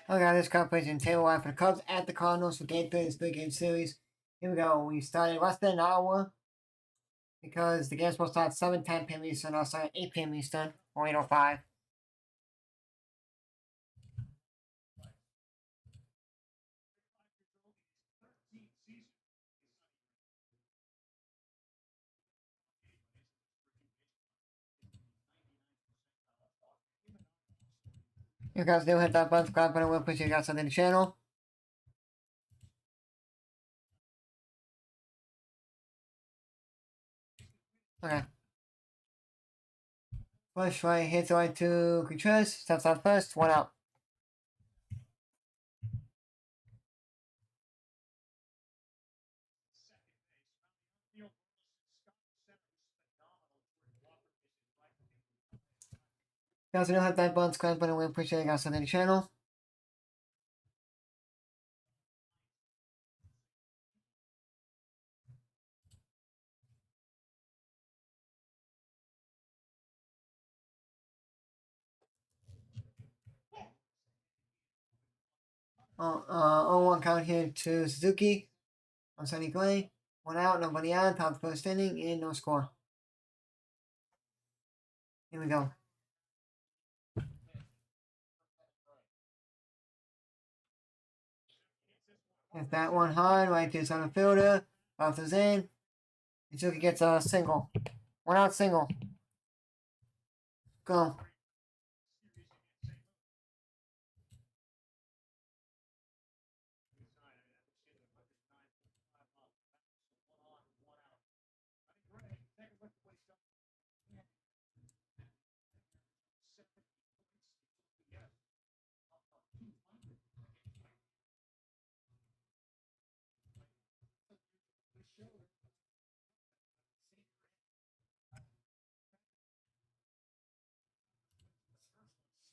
Okay, this competition table one for the Cubs at the Cardinals for Game 3 of this big game series. Here we go. We started less than an hour because the game's supposed to start 7:10 p.m. Eastern. I'll start at 8 p.m. Eastern or 8:05. You guys do hit that button, subscribe button. We'll appreciate you guys on the channel. Okay. First right, hits right to Contreras. Steps out first, 1 out. You guys do hit that button, subscribe button. We appreciate you guys on the channel. On 1 count here to Suzuki. On Sunny Clay. 1 out, nobody on. Top of the first inning, and no score. Here we go. Hit that one hard, right to the center fielder. Bounces in. Suzuki gets a single. 1 out single. Go.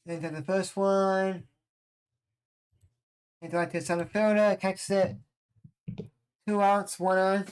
Into the first one. Into right to the center fielder. Catches it. 2 outs, 1 on.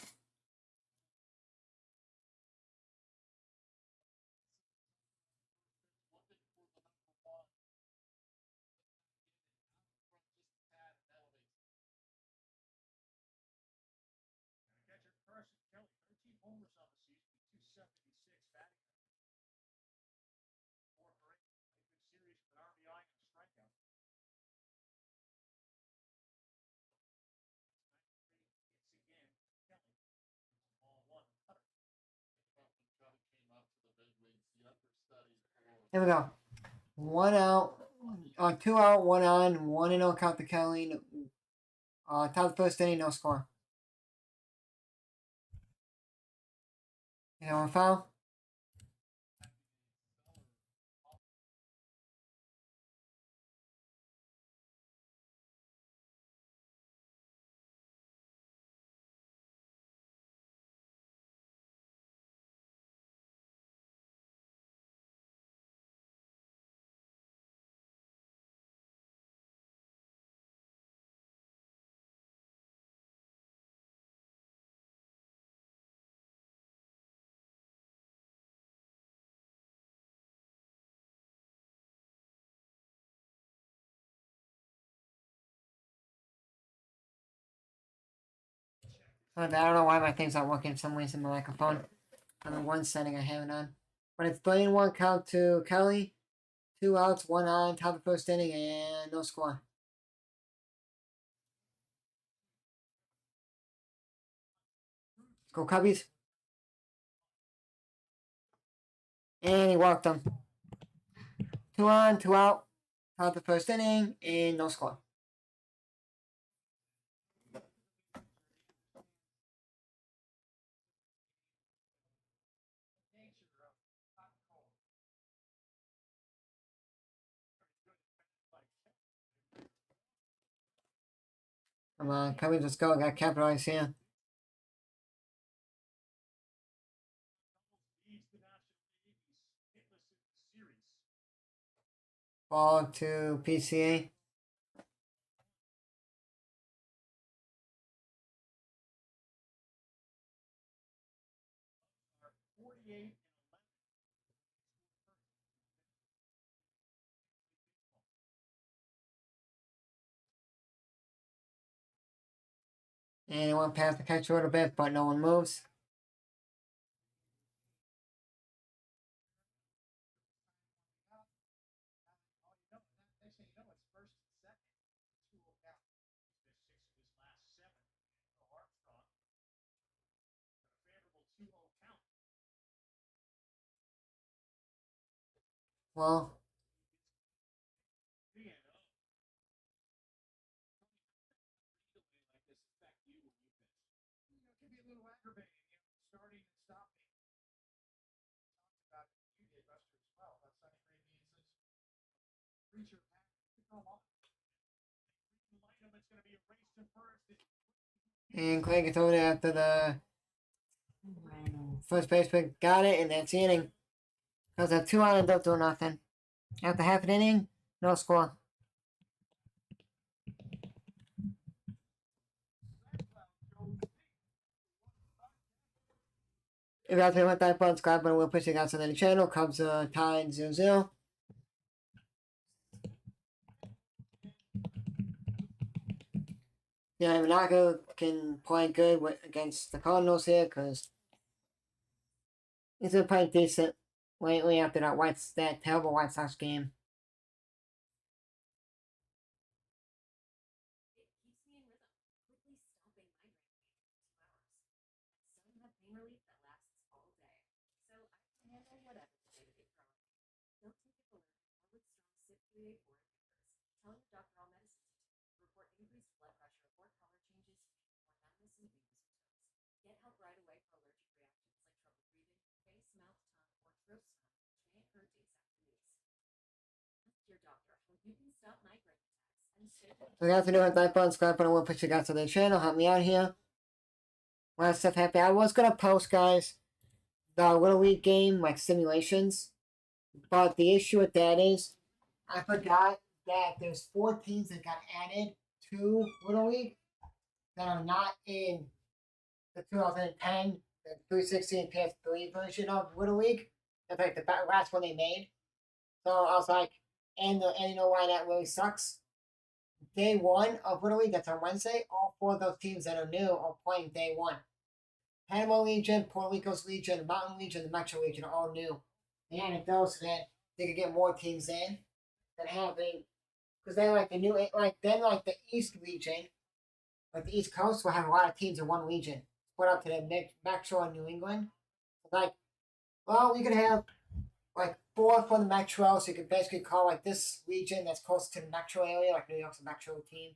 Here we go. 1 out. 2 out, 1 on. 1-0 count to Kelly. Top of the first inning, no score. You know, foul. I don't know why my thing's not working. For some reason, my microphone. On the one setting I have it on. But it's 3-1 count to Kelly. 2 outs, 1 on. Top of the first inning, and no score. Let's go Cubbies. And he walked them. 2 on, 2 out. Top of the first inning, and no score. Come on, Cubbies, let's go. Got capitalized here. Ball to PCA. And it went past the catcher a little bit, but no one moves. Well, and Clay gets over there after the first baseman got it, and that's the inning. Because a 2 out and don't do nothing. After half an inning, no score. If you guys want that fun, subscribe button, we'll push you guys on the channel. Cubs tied 0-0. Yeah, Monaco can play good against the Cardinals here because he's been playing decent lately after that terrible White Sox game. So guys, if you hit that button, subscribe button, we'll put you guys on the channel. Help me out here. Last stuff happy. I was gonna post, guys, the Little League game, like simulations. But the issue with that is I forgot that there's 4 teams that got added to Little League that are not in the 2010, the 316 PS3 version of Little League. In fact, the last one they made. So I was like, and you know why that really sucks? Day 1 of Little League, that's on Wednesday, all 4 of those teams that are new are playing day 1. Panama Legion, Puerto Rico's Legion, the Mountain Legion, the Metro Legion are all new. They added those so that they could get more teams in than having, because then like the new, like the East Legion, like the East Coast will have a lot of teams in one region, split up to the Metro and New England. Like, well, you could have like 4 for the Metro, so you could basically call like this region that's close to the Metro area, like New York's a Metro team,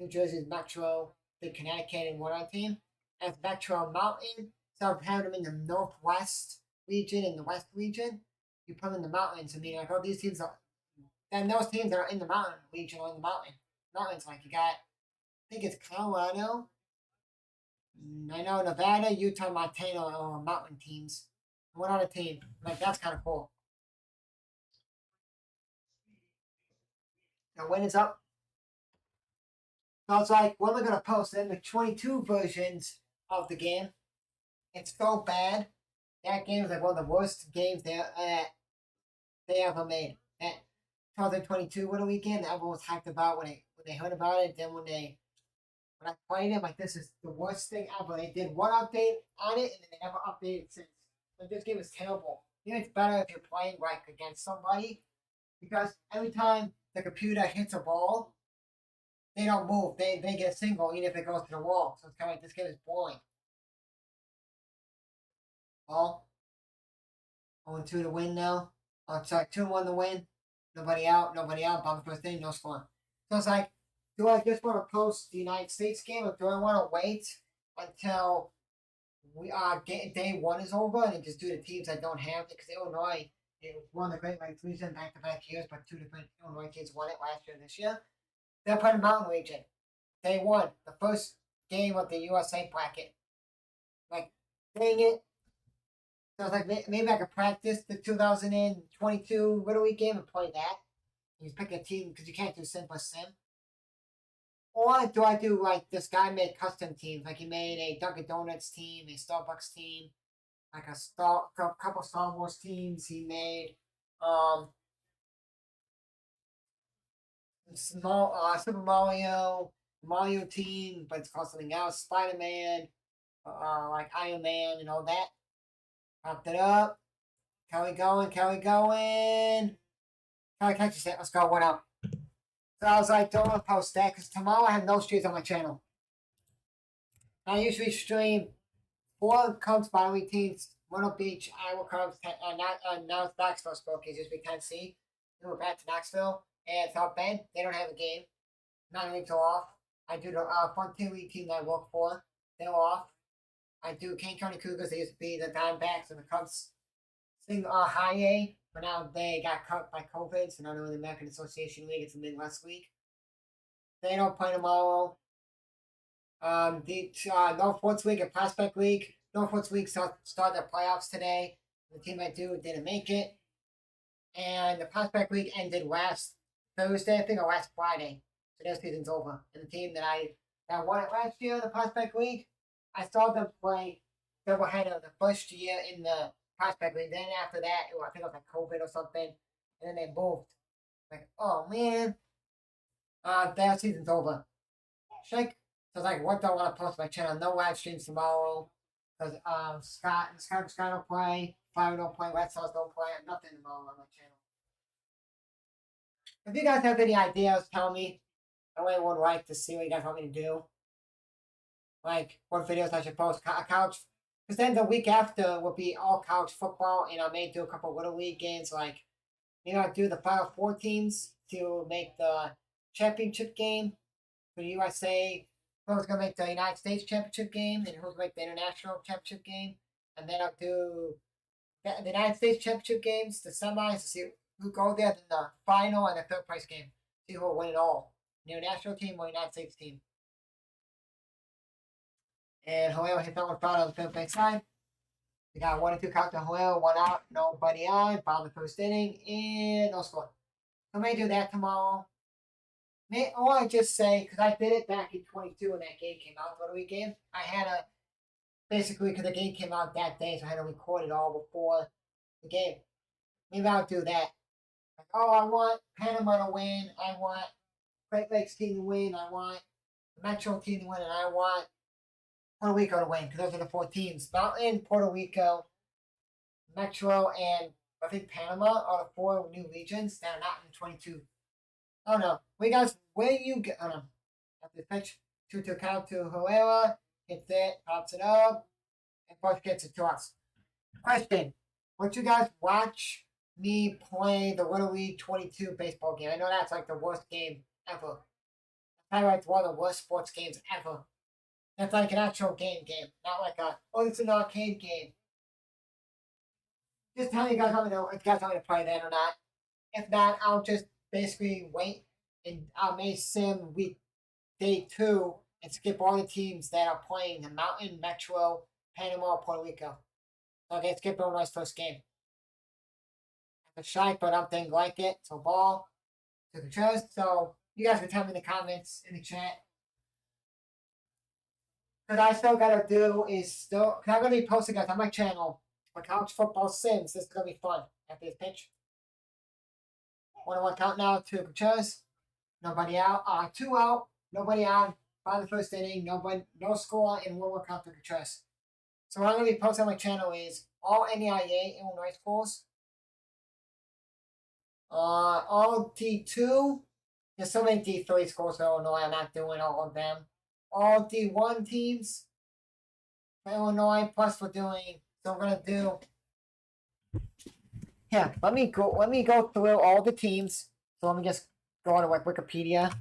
New Jersey's Metro, the Connecticut and one other team. As Metro Mountain, so having them in the Northwest region and the West region, you put them in the mountains. I mean, like, oh, these teams are, then those teams are in the mountain region or in the mountains. Like, you got, I think it's Colorado. I know Nevada, Utah, Montana are mountain teams. One other team. Like, that's kind of cool. Now, when it's up, so it's like, when we're going to post then the 22 versions of the game. It's so bad. That game is like one of the worst games they ever made. That 2022 Winter Weekend, everyone was hyped about when they heard about it. Then when I played it, like, this is the worst thing ever. They did one update on it and then they never updated since. Like, this game is terrible. You know, it's better if you're playing like against somebody because every time the computer hits a ball, they don't move. They get a single even if it goes to the wall. So it's kind of like this game is boring. Ball. 0-2 to win now. Oh, sorry, 2-1 to win. Nobody out. Bottom first inning, no score. So it's like, do I just want to post the United States game or do I want to wait until day 1 is over and just do the teams I don't have? Because Illinois, it was one of the Great Lakes region back-to-back years, but 2 different Illinois teams won it last year and this year. They're playing the Mountain Region. Day 1, the first game of the USA bracket. Like, dang it. So I was like, maybe I could practice the 2022 Little League game and play that. You pick a team because you can't do sim plus sim. Or do I do like this guy made custom teams? Like he made a Dunkin' Donuts team, a Starbucks team, like a couple Star Wars teams. He made small Super Mario, Mario team, but it's called something else. Spider-Man, like Iron Man and all that. Popped it up. Kelly going, Kelly going. Kelly catches it. Let's go, one up. So I was like, don't want to post that because tomorrow I have no streams on my channel. I usually stream 4 Cubs bye week teams. Myrtle Beach, Iowa Cubs, now it's Knoxville Smokies, used to be Tennessee. Then we're back to Knoxville. And South Bend, they don't have a game. 9 weeks off. I do the Frontier League team that I work for. They're off. I do Kane County Cougars. They used to be the Diamondbacks and the Cubs. Sing high A, but now they got cut by COVID, so now they're in the American Association League. It's the Midwest League. They don't play tomorrow. The Northwoods League and Prospect League. Northwoods League started their playoffs today. The team I do didn't make it. And the Prospect League ended last Thursday, I think, or last Friday. So their season's over. And the team that won it last year, the Prospect League, I saw them play doubleheader the first year in the Prospect League. Then after that, I think it was like COVID or something. And then they moved. Like, oh man. Their season's over. Shake. So I was like, what do I want to post on my channel? No live streams tomorrow. Because Scott don't play. Fire don't play. Red Sox don't play. Nothing tomorrow on my channel. If you guys have any ideas, tell me. I really would like to see what you guys want me to do. Like, what videos I should post. College. Because then the week after will be all college football. And I may do a couple Little League games. Like, maybe I'll do the Final Four teams to make the championship game for the USA. Who's going to make the United States championship game. And who's going to make the international championship game. And then I'll do the United States championship games, the semis, to see who go there, then the final and the third place game. See who will win it all. The international team or United States team. And Halil hit that one foul on the third base side. We got 1 and 2 count to Halil, 1 out, nobody on. Foul the first inning, and no score. So I may do that tomorrow. Or I just say, because I did it back in 22 when that game came out, the week game. I had a, basically, because the game came out that day, so I had to record it all before the game. Maybe I'll do that. Like, oh, I want Panama to win. I want Great Lakes team to win. I want the Metro team to win. And I want Puerto Rico to win, because those are the 4 teams. Mountain, Puerto Rico, Metro, and I think Panama are the 4 new regions that are not in 22. Oh no. Wait, guys, where you get? Oh no. After the pitch, 2-2 count to Herrera. Hits it, pops it up, and first gets it to us. Question: would you guys watch me play the Little League 22 baseball game? I know that's like the worst game ever. I like one of the worst sports games ever. That's like an actual game, not like it's an arcade game. Just tell you guys let me know if you guys want me to play that or not. If not, I'll just basically wait and I may sim week day 2 and skip all the teams that are playing the Mountain, Metro, Panama, Puerto Rico. Okay, skip Illinois' first game. The shite, but I don't think like it. So ball to the chest. So you guys can tell me in the comments in the chat. What I still gotta do is still, cause I'm gonna be posting guys on my channel for college football sims. This is gonna be fun after this pitch. 1-1 count now to Gutierrez. Nobody out. 2 out. Nobody on. By the first inning. No score, and 1-1 count to Gutierrez. So what I'm gonna be posting on my channel is all NEIA Illinois schools. All D2. There's so many D3 schools for Illinois. I'm not doing all of them. All D1 teams for Illinois. Plus we're doing. So we're gonna do. Yeah, let me go through all the teams. So let me just go on to like Wikipedia.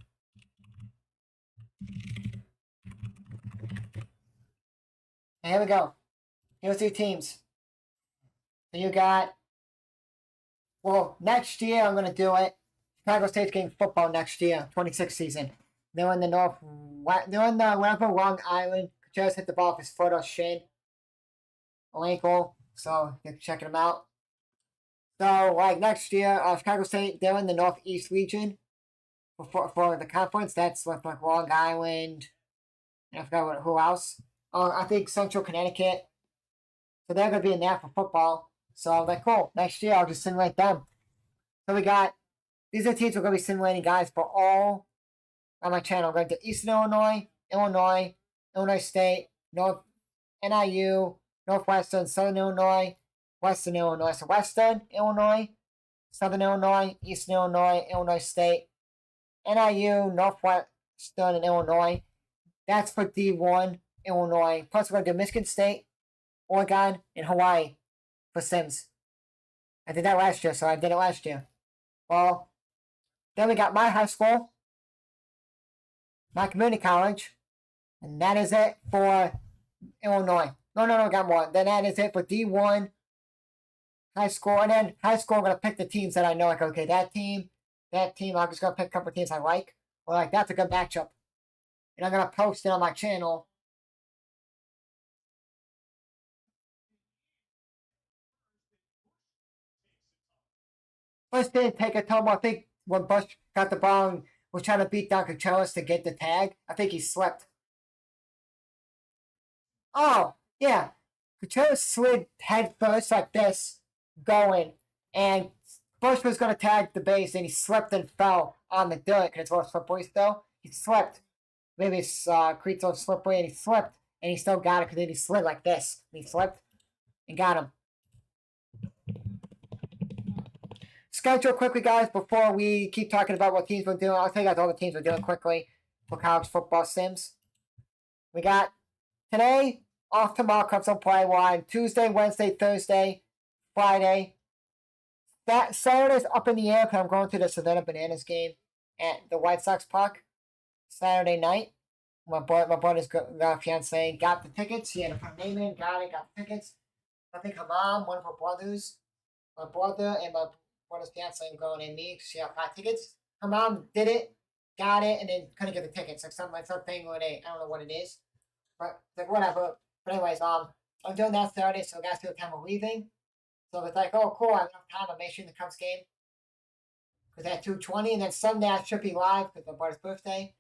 And here we go. Here's your teams. So you got. Well, next year I'm gonna do it. Chicago State's getting football next year, 26th season. They're in the whatever Long Island. Just hit the ball with his foot or shin or ankle. So you're checking them out. So like next year, Chicago State, they're in the Northeast region for the conference. That's with like Long Island. And I forgot who else. I think Central Connecticut. So they're gonna be in there for football. So I'm like, cool. Next year I'll just simulate them. So we got these are teams we're gonna be simulating guys for all on my channel. I'm going to Eastern Illinois, Illinois State, North NIU, Northwestern, Southern Illinois, Western Illinois. So Western Illinois, Southern Illinois, Eastern Illinois, Illinois State, NIU, Northwestern, and Illinois. That's for D1 Illinois. Plus, we're going to do Michigan State, Oregon, and Hawaii for Sims. I did that last year, so I did it last year. Well, then we got my high school, my community college, and that is it for Illinois. No, I got more. Then that is it for D1 high school. And then high school, I'm going to pick the teams that I know. Like, okay, that team. I'm just going to pick a couple of teams I like. Or like, that's a good matchup. And I'm going to post it on my channel. Bush didn't take a tumble. I think when Bush got the ball and was trying to beat down Coachella to get the tag, I think he slipped. Oh, yeah. Coachella slid head first like this, going. And Bush was going to tag the base, and he slipped and fell on the dirt because it's all slippery still. He slipped. Maybe his cleats are slippery, and he slipped, and he still got it because then he slid like this. And he slipped and got him. Schedule quickly, guys, before we keep talking about what teams we're doing. I'll tell you guys all the teams we're doing quickly for college football sims. We got today, off tomorrow, comes on play one. Tuesday, Wednesday, Thursday, Friday. That Saturday's up in the air because I'm going to the Savannah Bananas game at the White Sox Park Saturday night. My brother's fiance got the tickets. He had to put a name in, got the tickets. I think her mom, one of her brothers, my brother, and my brother's fiance going and me. She had 5 tickets. Her mom did it, got it, and then couldn't get the tickets. Like something where I don't know what it is, but like whatever. But anyways, I'm doing that Saturday, so I got to the time of leaving. So it's like, oh, cool, I have enough time. I'm making the Cubs game because at 2:20, and then Sunday I should be live because my brother's birthday.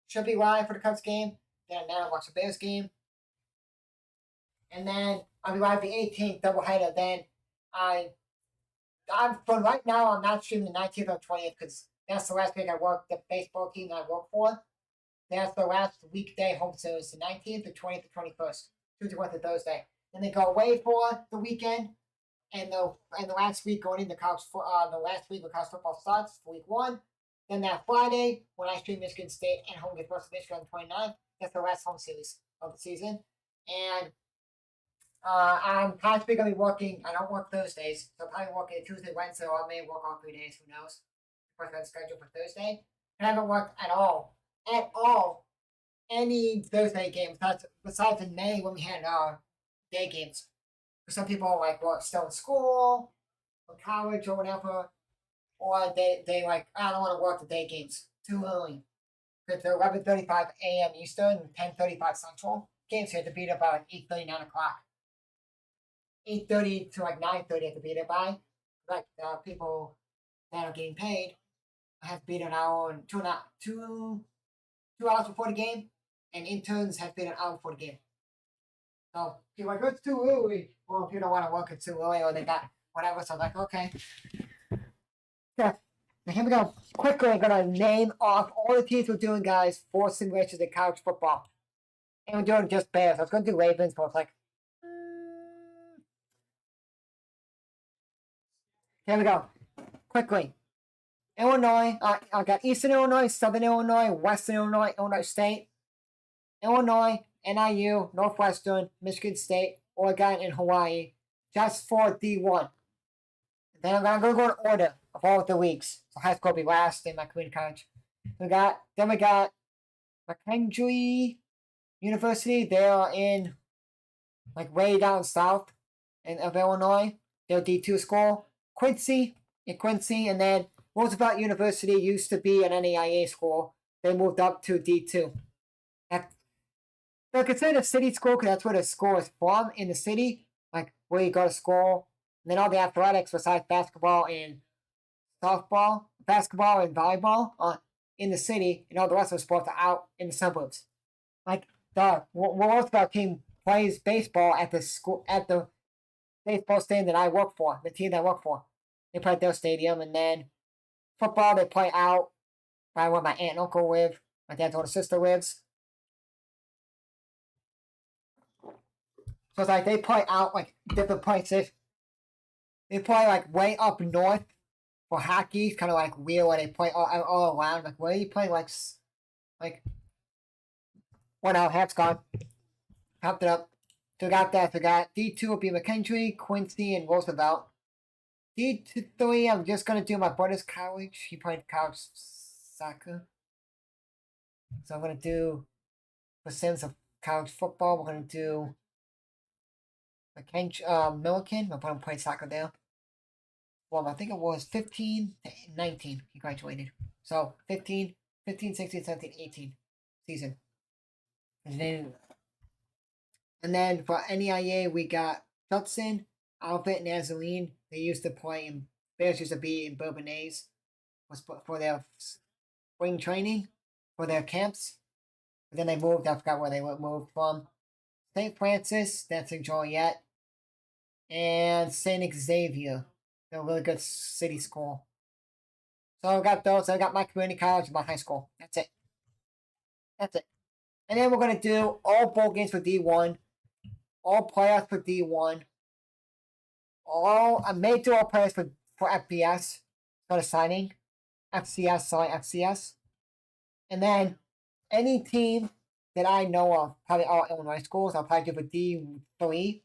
Should be live for the Cubs game. Then I watch the Bears game, and then I'll be live the 18th doubleheader. Then I'm for right now. I'm not streaming the 19th or 20th because that's the last week I work. The baseball team I work for. That's the last weekday home series, the 19th, the 20th, the 21st, Tuesday, Wednesday, Thursday. Then they go away for the weekend. And the last week going into college, the last week when college football starts for week 1. Then that Friday when I stream Michigan State and home against Western Michigan on the 29th, that's the last home series of the season. And I'm possibly going to be working. I don't work Thursdays, so I'm probably working Tuesday, Wednesday, or I may work all 3 days. Who knows? Of course, I'm scheduled for Thursday. And I haven't worked at all, any Thursday games besides in May when we had day games. Some people are like, well, still in school or college or whatever, or they like, I don't want to work the day games too early. Because they're 11:35 a.m. Eastern, 10:35 Central. Games here to be there by like 8:30, 9 o'clock. 8:30 to like 9:30 have to be there by. Like people that are getting paid have to be there an hour and 2 hours before the game, and interns have to be there an hour before the game. So people are like, it's too early. Well, if you don't want to work it too early or they got whatever, so I'm like, okay. Yeah. Now here we go. Quickly, I'm going to name off all the teams we're doing, guys, for simulations in college football. And we're doing just Bears. I was going to do Ravens, but I was like, here we go. Quickly. Illinois. I got Eastern Illinois, Southern Illinois, Western Illinois, Illinois State, Illinois, NIU, Northwestern, Michigan State, Oregon, and Hawaii, just for D1. Then I'm going to go in order of all of the weeks. So high school will be last in my community college. We got Mackenzie University. They are in like way down south of Illinois. They're D2 school. Quincy, and then Roosevelt University used to be an NAIA school. They moved up to D2. They're considered a city school because that's where the school is from in the city, like where you go to school. And then all the athletics besides basketball and volleyball are in the city, and all the rest of the sports are out in the suburbs. Like the Roosevelt team plays baseball at the baseball stadium that I work for, the team that I work for. They play at their stadium, and then football they play out by where my aunt and uncle live. My dad's older sister lives. So it's like they play out like different places. They play like way up north for hockey. It's kind of like weird when they play all around. Like where are you playing like what now? Hat's gone. Popped it up. So we got that. So we got D2 will be McKendree, Quincy, and Roosevelt. D3, I'm just gonna do my brother's college. He played college soccer. So I'm gonna do percents of college football. We're gonna do Milliken. My brother played soccer there. Well, I think it was 15 to 19 he graduated. So 15, 16, 17, 18 season. And then for NEIA, we got Judson, Albert, and Azaline. They used to play in, Bears used to be in Bourbonnais for their spring training, for their camps. But then they moved, I forgot where they moved from. St. Francis, that's in Joliet. And St. Xavier. They're a really good city school. So I got those. I got my community college and my high school. That's it. That's it. And then we're going to do all bowl games for D1. All playoffs for D1. I may do all players for FBS. Start signing. FCS. And then any team that I know of, probably all Illinois schools, I'll probably do for D3.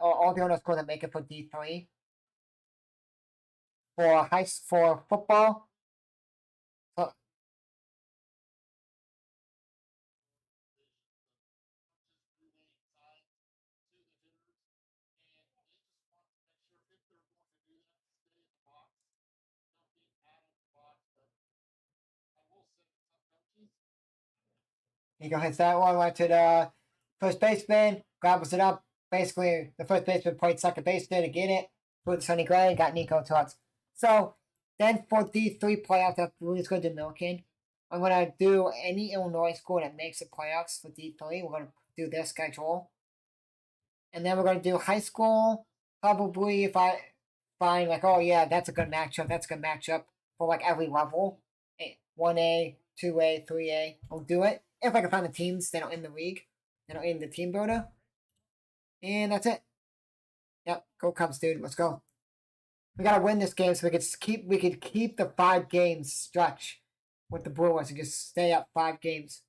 All the Illinois schools that make it for D3. For football. He go hits that one, went to the first baseman, gobbles it up. Basically, the first baseman played second base there to get it. Put Sonny Gray, got Nico Tots. So then for D3 playoffs, after we're just going to do Milliken. I'm going to do any Illinois school that makes the playoffs for D3. We're going to do their schedule. And then we're going to do high school. Probably if I find like, oh yeah, that's a good matchup. That's a good matchup for like every level. 1A, 2A, 3A. We'll do it. If I can find the teams that are in the league, that are in the team builder. And that's it. Yep, go Cubs, dude. Let's go. We gotta win this game so we could keep the 5 games stretch with the Brewers and just stay up 5 games.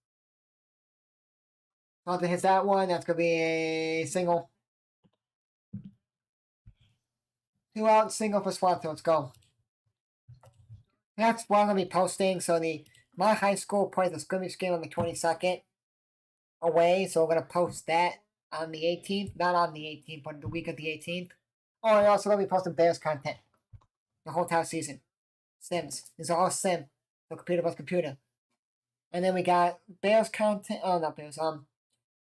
Something hits that one, that's gonna be a single. 2 out, single for Swat, let's go. That's what I'm gonna be posting. So my high school plays a scrimmage game on the 22nd away, so we're gonna post that on the 18th. Not on the 18th, but the week of the 18th. Oh, and also gonna be posting Bears content the whole entire season. Sims. These are all sim. So computer plus computer. And then we got Bears content. Oh, not Bears. The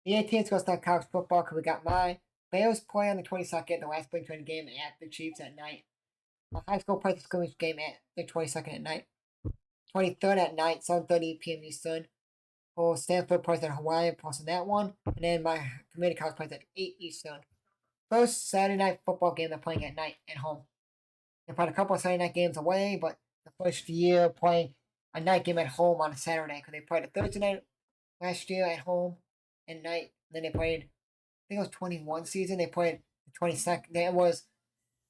18th is gonna start college football because we got my Bears play on the 22nd, the last spring training game at the Chiefs at night. My high school plays the scrimmage game at the 22nd at night. 23rd at night, 7:30 p.m. Eastern. For Stanford plays at Hawaii, posting that one. And then my community college plays at 8 Eastern. First Saturday night football game they're playing at night at home. They played a couple of Saturday night games away, but the first year playing a night game at home on a Saturday because they played a Thursday night last year at home at night. And then they played, I think it was 21 season. They played the 22nd. It was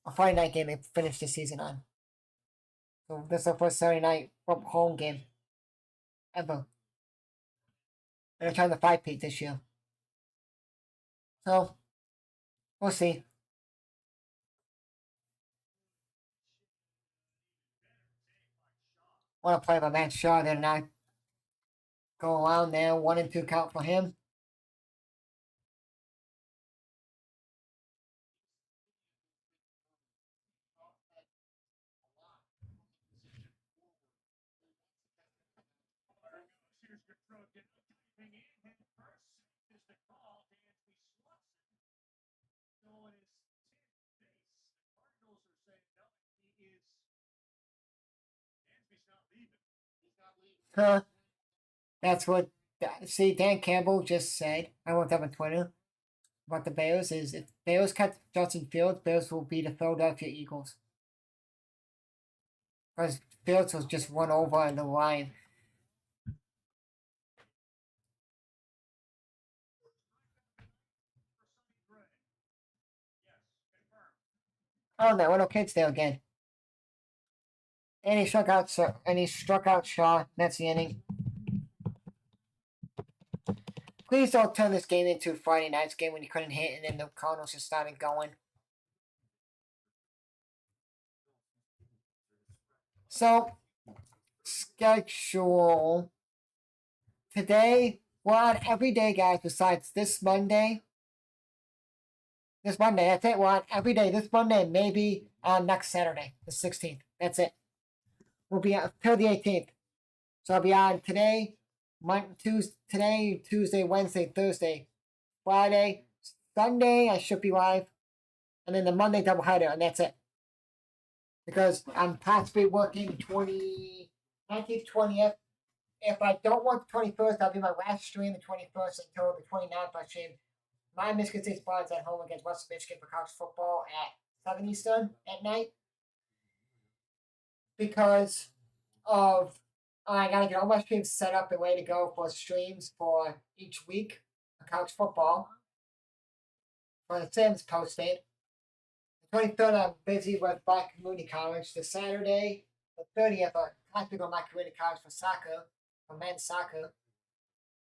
a Friday night game they finished the season on. So this is the first Saturday night home game ever. And they're trying to 5-peat this year. So we'll see. Want to play my Matt Shaw there tonight. Go around there, 1 and 2 count for him. Huh. That's what. See, Dan Campbell just said. I wrote up on Twitter about the Bears. Is if Bears cut Justin Fields, Bears will be the Philadelphia Eagles. Because Fields was just run over in the line. Oh, that little kid's there again. And he struck out. And he struck out Shaw. That's the inning. Please don't turn this game into Friday night's game when you couldn't hit, and then the Cardinals just started going. So, schedule today. We're on every day, guys. Besides this Monday. This Monday, that's it. We're on every day. This Monday, maybe on next Saturday, the 16th. That's it. We'll be on till the 18th. So I'll be on today, Tuesday, Wednesday, Thursday, Friday, Sunday. I should be live, and then the Monday doubleheader, and that's it. Because I'm possibly working 19th, 20th. If I don't work the 21st, that'll be my last stream the 21st until the 29th. I stream my Michigan State Spartans at home against Western Michigan for college football at 7 Eastern at night. Because of I gotta get all my streams set up and ready to go for streams for each week of college football. For the Sims posted. The 23rd, I'm busy with Black Community College. The Saturday, the 30th, I have to go to my community college for soccer, for men's soccer.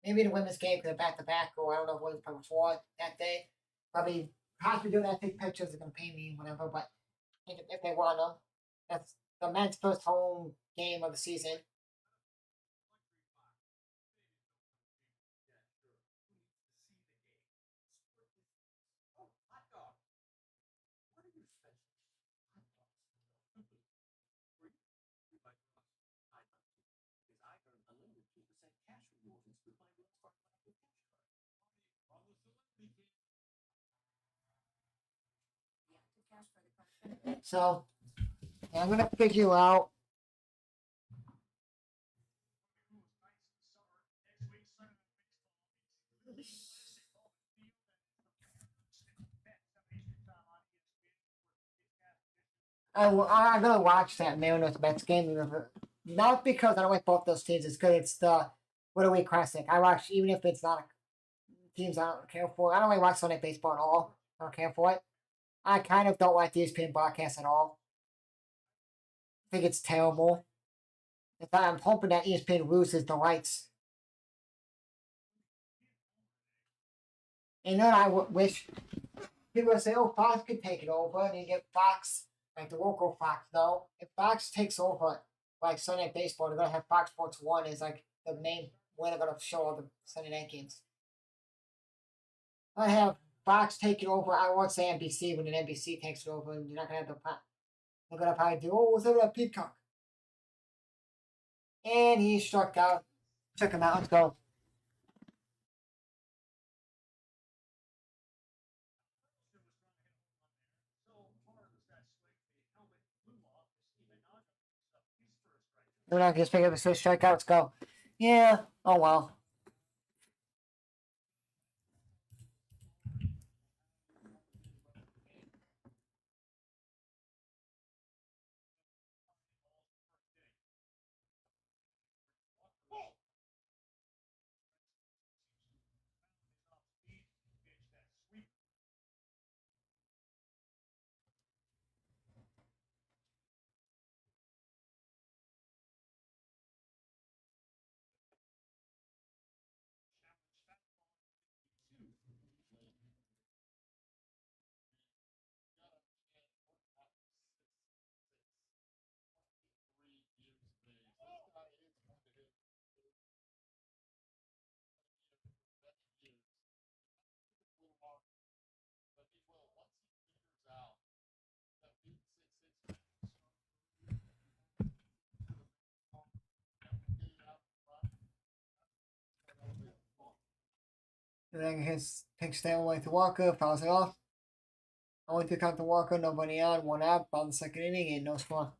Maybe the women's game because they're back to back, or I don't know what it's before that day. Probably possibly doing that, take pictures, they're gonna pay me, whatever, but if they want them. That's the men's first home game of the season. So I'm gonna figure out. I'm gonna watch that Mariners Mets game, not because I don't like both those teams. It's because it's the Little League Classic. I watch even if it's not teams I don't care for. I don't really watch Sunday baseball at all. I don't care for it. I kind of don't like the ESPN broadcast at all. I think it's terrible. In fact, I'm hoping that ESPN loses the rights. And then I wish people would say, "Oh, Fox could take it over," and you get Fox, like the local Fox. No, if Fox takes over, like Sunday Night Baseball, they're gonna have Fox Sports One as like the main when they're gonna show all the Sunday night games. I have Fox take it over. I won't say NBC when an NBC takes it over, and you're not gonna have the. They're gonna probably do, "Oh, what's up with Peacock?" And he struck out. Took him out. Let's go. We're not just pick up the first strikeout. Let's go. Yeah. Oh well. And then his takes down away to Walker, fouls it off. Only to count to Walker, nobody on, one out, ball in the second inning, and no score.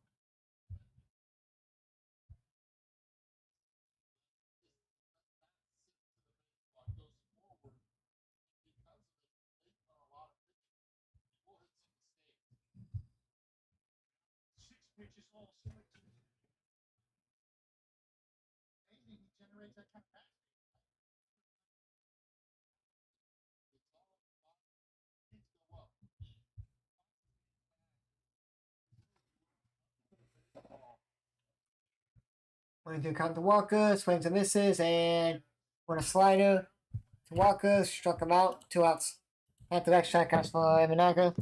1-2 count to Walker, swings and misses, and with a slider to Walker, struck him out, 2 outs. Back-to-back strikeouts for Imanaga.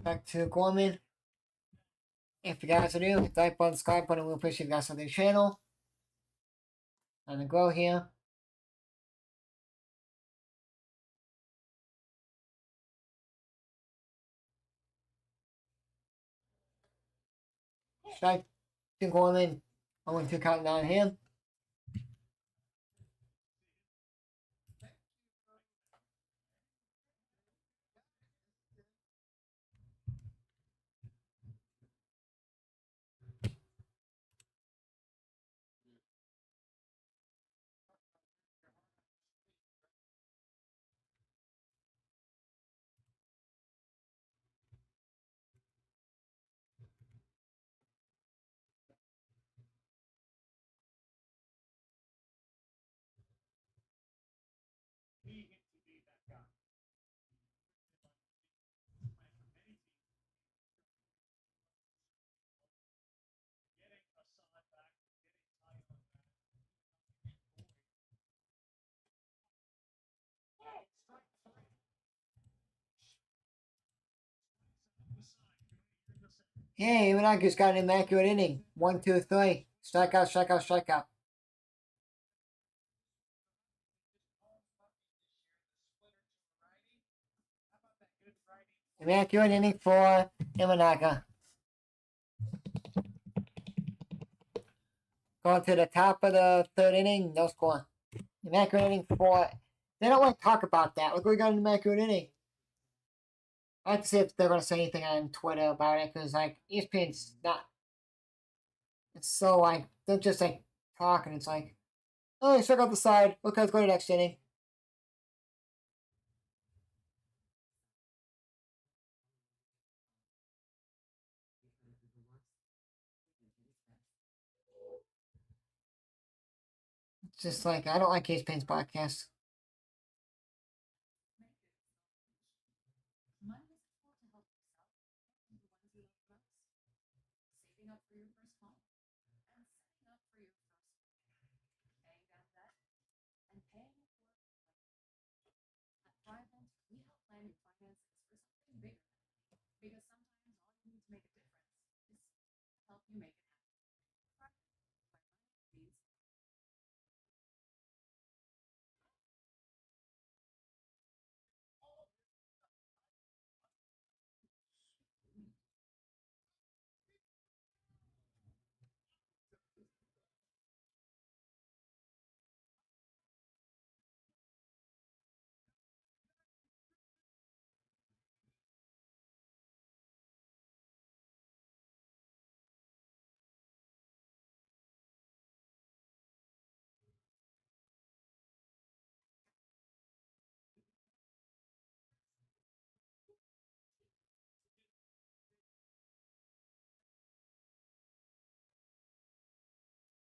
Back to Gorman. If you guys are new, hit the like button, subscribe button. We appreciate you guys on the channel. And the grow here. Strike to Gorman. 0-2 count down him. Hey, Imanaga's got an immaculate inning. 1-2-3. Strikeout, strikeout, strikeout. Immaculate inning for Imanaga. Going to the top of the 3rd inning, no score. Immaculate inning for. They don't want to talk about that. Look, we got an immaculate inning. I have to see if they're going to say anything on Twitter about it, because, like, ESPN's not. It's so, like, they're just, like, talking. It's like, oh, you struck out the side. Okay, let's go to the next inning. It's just like, I don't like ESPN's podcast.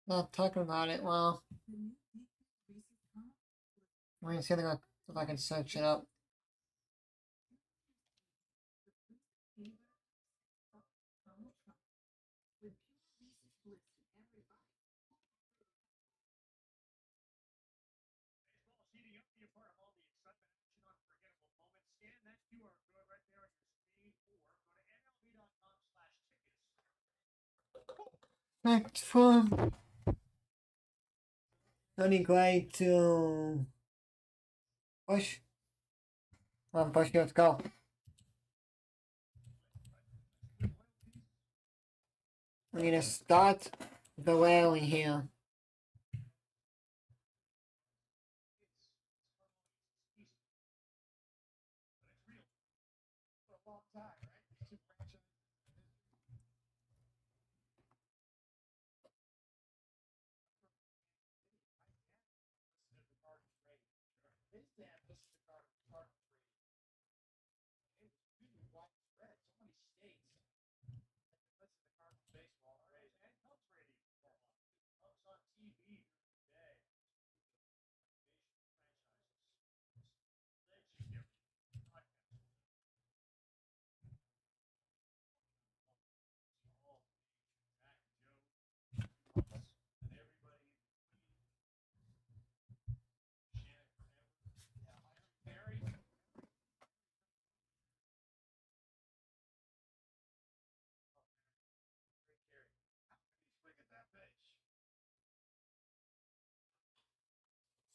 Not talking about it. Well, we're going to see if I can search it up. Back from Tony Clay to Bush. Come on, Bush, let's go. We're going to start the rally here.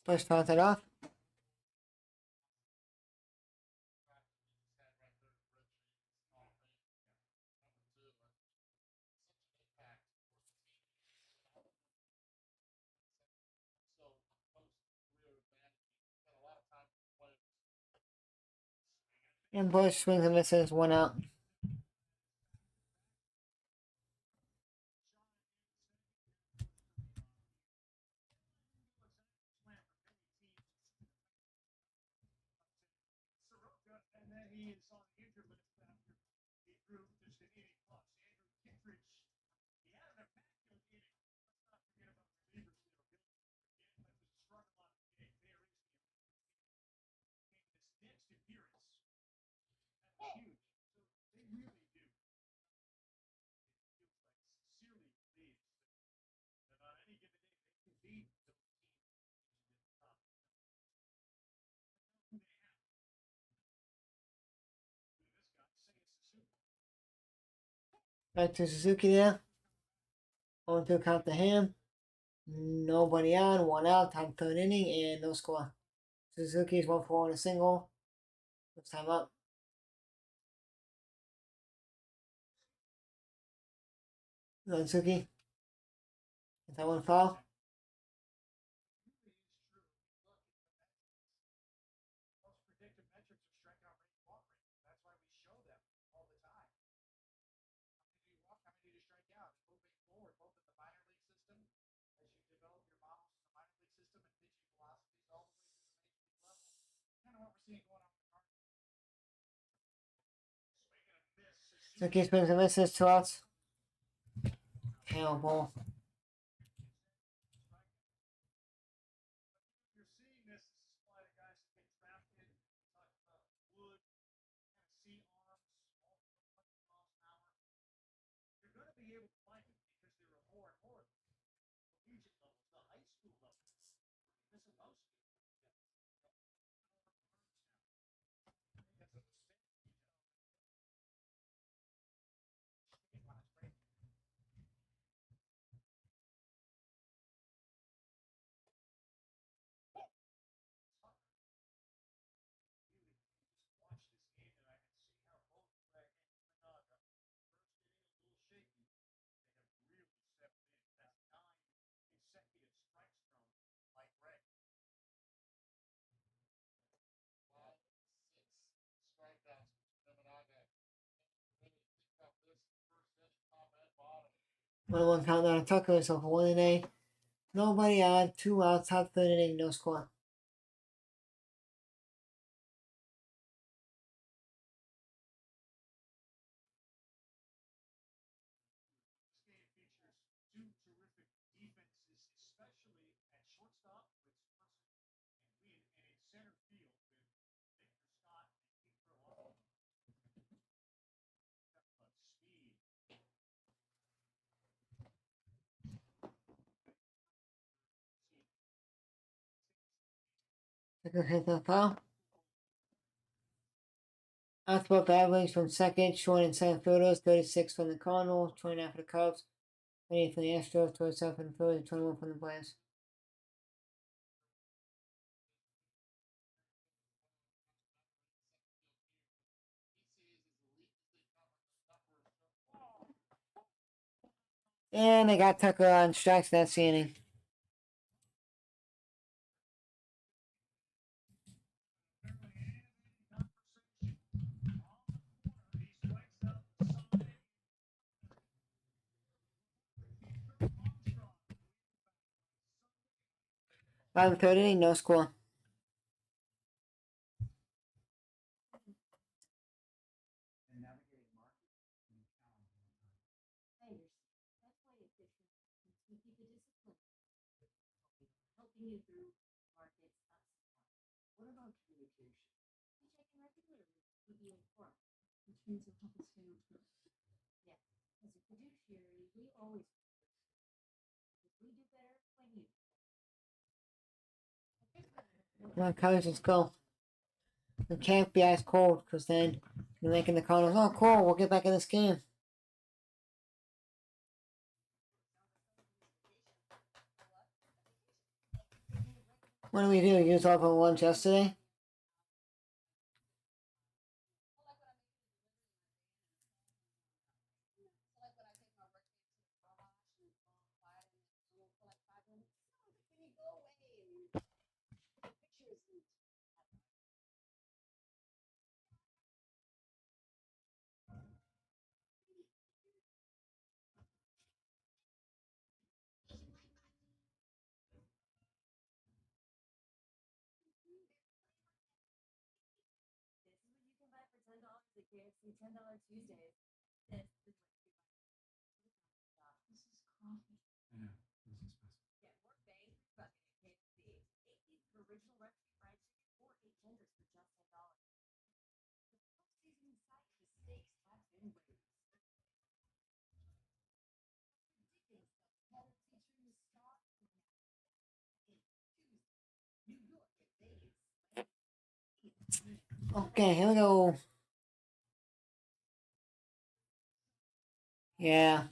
Bush starts it off. And Bush swings and misses, 1 out. Back to Suzuki there. 0-2 count to him. Nobody on, 1 out, top 3rd inning, and no score. Suzuki's 1-4 on a single. First time up. Suzuki. Is that one foul? Suzuki swings and misses, 2 outs. Hell ball. One count down to Tucker, so for 1 inning. Nobody on, 2 outs, top 3rd inning, no score. Tucker hits the foul. Outfield average from second, short and center fielders, 36 from the Cardinals, 29 for the Cubs, 28 from the Astros, 27 from the Phillies, 21 from the Braves. And they got Tucker on strikes that inning. Bottom of 3rd inning, no score. Come on, Cubs, let's go. It can't be ice cold, because then you're making the Cardinals, oh cool, we'll get back in this game. What do we do? Use all for lunch yesterday? Okay, here we go. Yeah.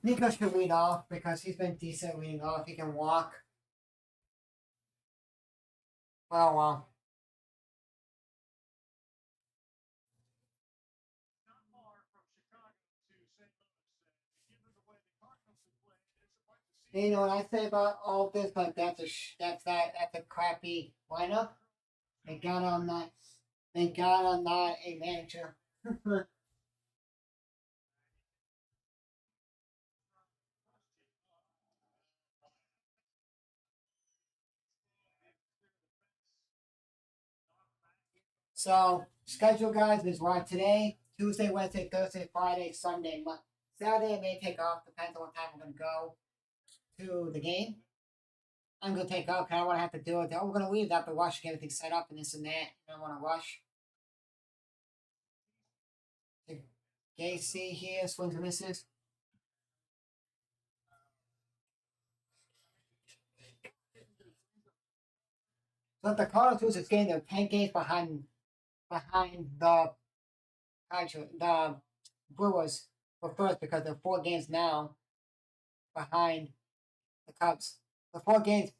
Nico should lead off because he's been decent leading off. He can walk. Well. You know what I say about all this, but that's a crappy lineup. They got on that. They got on that a manager. So schedule guys is right today, Tuesday, Wednesday, Thursday, Friday, Sunday, Saturday. I may take off. Depends on what time I'm gonna go to the game. I'm gonna take off because I don't want to have to do it. I'm gonna leave after rushing everything set up and this and that. I don't want to rush. JC here, swings and misses. So if the Cardinals lose this game, they're 10 games behind the Brewers for first because they're 4 games now behind the Cubs. The 4 games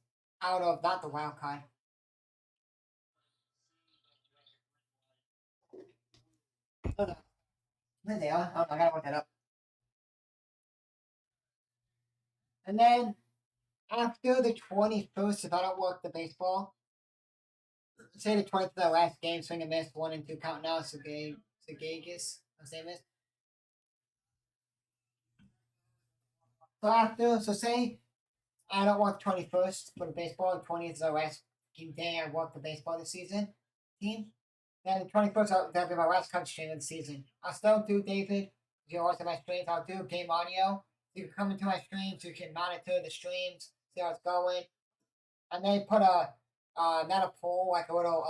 out of not the wild card. Oh, no. There they are. Oh, I gotta look that up. And then after the 21st, if I don't work the baseball, say the 20th, the last game, swing and miss, 1 and 2 count now. Sagagas, same as. So after, so say I don't work 21st for the baseball, the 20th is the last game day I work the baseball this season. Team. Then the 21st, that'll be my last Cubs stream of the season. I'll still do David. If you're watching my streams, I'll do game audio. You can come into my streams, you can monitor the streams, see how it's going. And then put not a poll, like a little,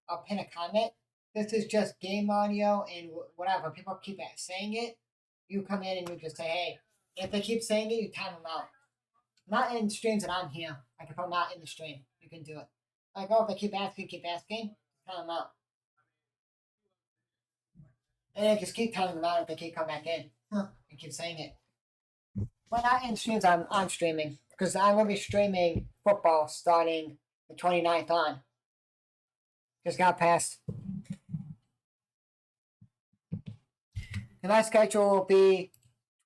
I'll pin a comment. This is just game audio and whatever. People keep saying it. You come in and you just say, hey, if they keep saying it, you time them out. Not in streams that I'm here. Like if I'm not in the stream, you can do it. Like, oh, if they keep asking, time them out. And then just keep telling them out if they keep coming back in. And keep saying it. When not in streams, I'm streaming. Because I'm going to be streaming football starting the 29th on. Just got passed. And my schedule will be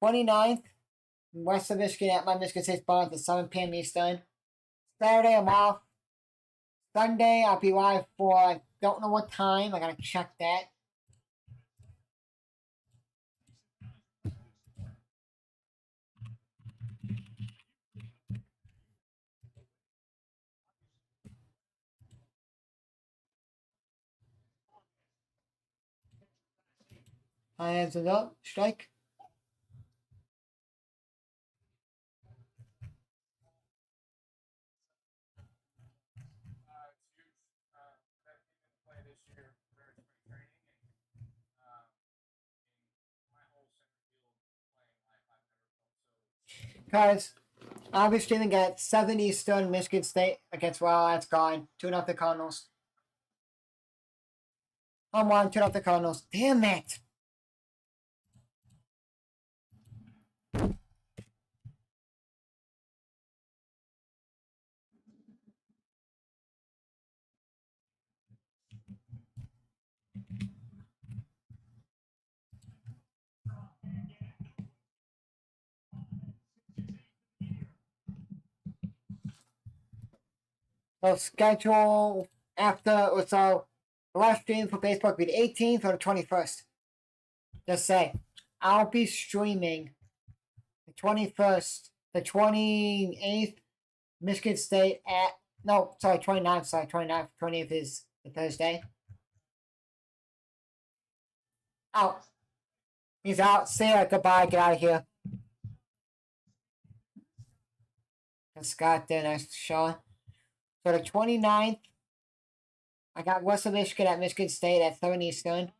29th, West of Michigan at my Michigan State Barns at 7 p.m. Eastern. Saturday, I'm off. Sunday, I'll be live for, I don't know what time. I gotta check that. Hands it up, strike. Guys, I'll be streaming at 7 Eastern, Michigan State against Wildcats gone. 2-0 the Cardinals. I'm on 2-0 the Cardinals. Damn it! So schedule after, so the live stream for baseball will be the 18th or the 21st. Just say, I'll be streaming the 21st, the 28th, Michigan State at, no, sorry, 29th, 28th is the Thursday. Out. He's out. See ya. Goodbye. Get out of here. And Scott there. Nice showing. So the 29th, I got Western Michigan at Michigan State at 7 Eastern.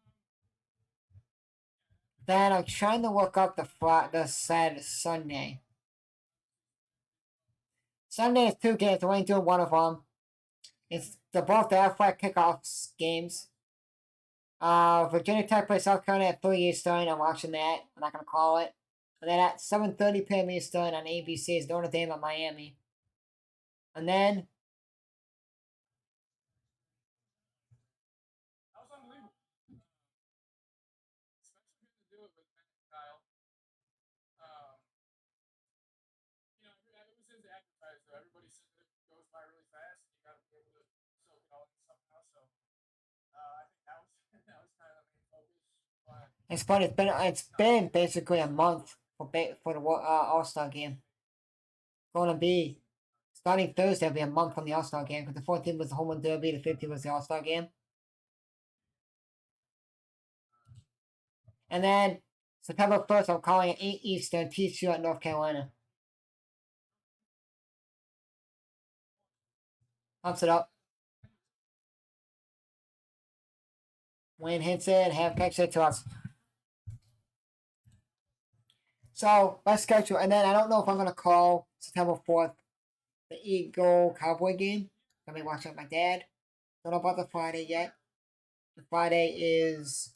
Then I'm trying to look up the Sunday. Sunday is 2 games. I'm only doing one of them. It's both the athletic kickoff games. Virginia Tech plays South Carolina at 3 Eastern. I'm watching that. I'm not gonna call it. And then at 7:30 p.m. Eastern on ABC is Notre Dame at Miami. And then it's funny. It's been basically a month for the All-Star game. Going to be starting Thursday. Will be a month from the All-Star game because the 14th was the home run derby. The 15th was the All-Star game. And then September 1st, I'm calling it 8 Eastern. TCU at North Carolina. Pumps it up. Wayne hits it. Half catch it to us. So let's schedule. And then I don't know if I'm gonna call September 4th the Eagle Cowboy game. I'm gonna be watching with my dad. Don't know about the Friday yet. The Friday is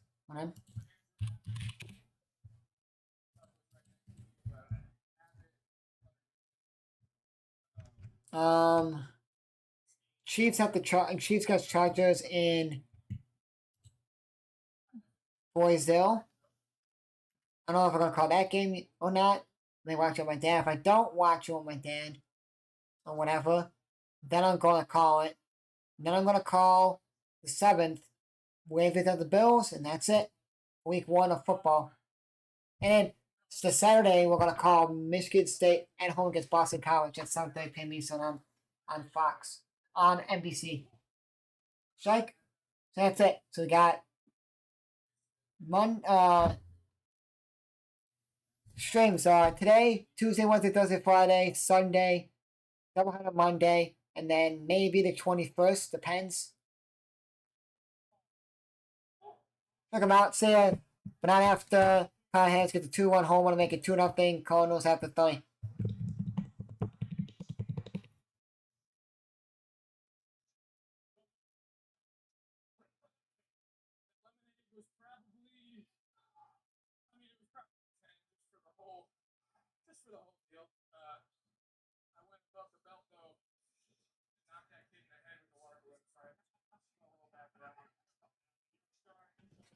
Chiefs have the Chiefs got Chargers in Boysdale. I don't know if I'm gonna call that game or not. Let me watch it with my dad. If I don't watch it with my dad or whatever, then I'm gonna call it. Then I'm gonna call the 7th, Ravens of the Bills, and that's it. Week 1 of football. And it's the Saturday we're gonna call Michigan State at home against Boston College at 7:30 p.m. Eastern on Fox on NBC. Strike. So that's it. So we got streams today, Tuesday, Wednesday, Thursday, Friday, Sunday, doubleheader Monday, and then maybe the 21st. Depends. Check them out. See ya. But not after Hands get the 2-1 home. Want to make it 2-0. Cardinals after 3.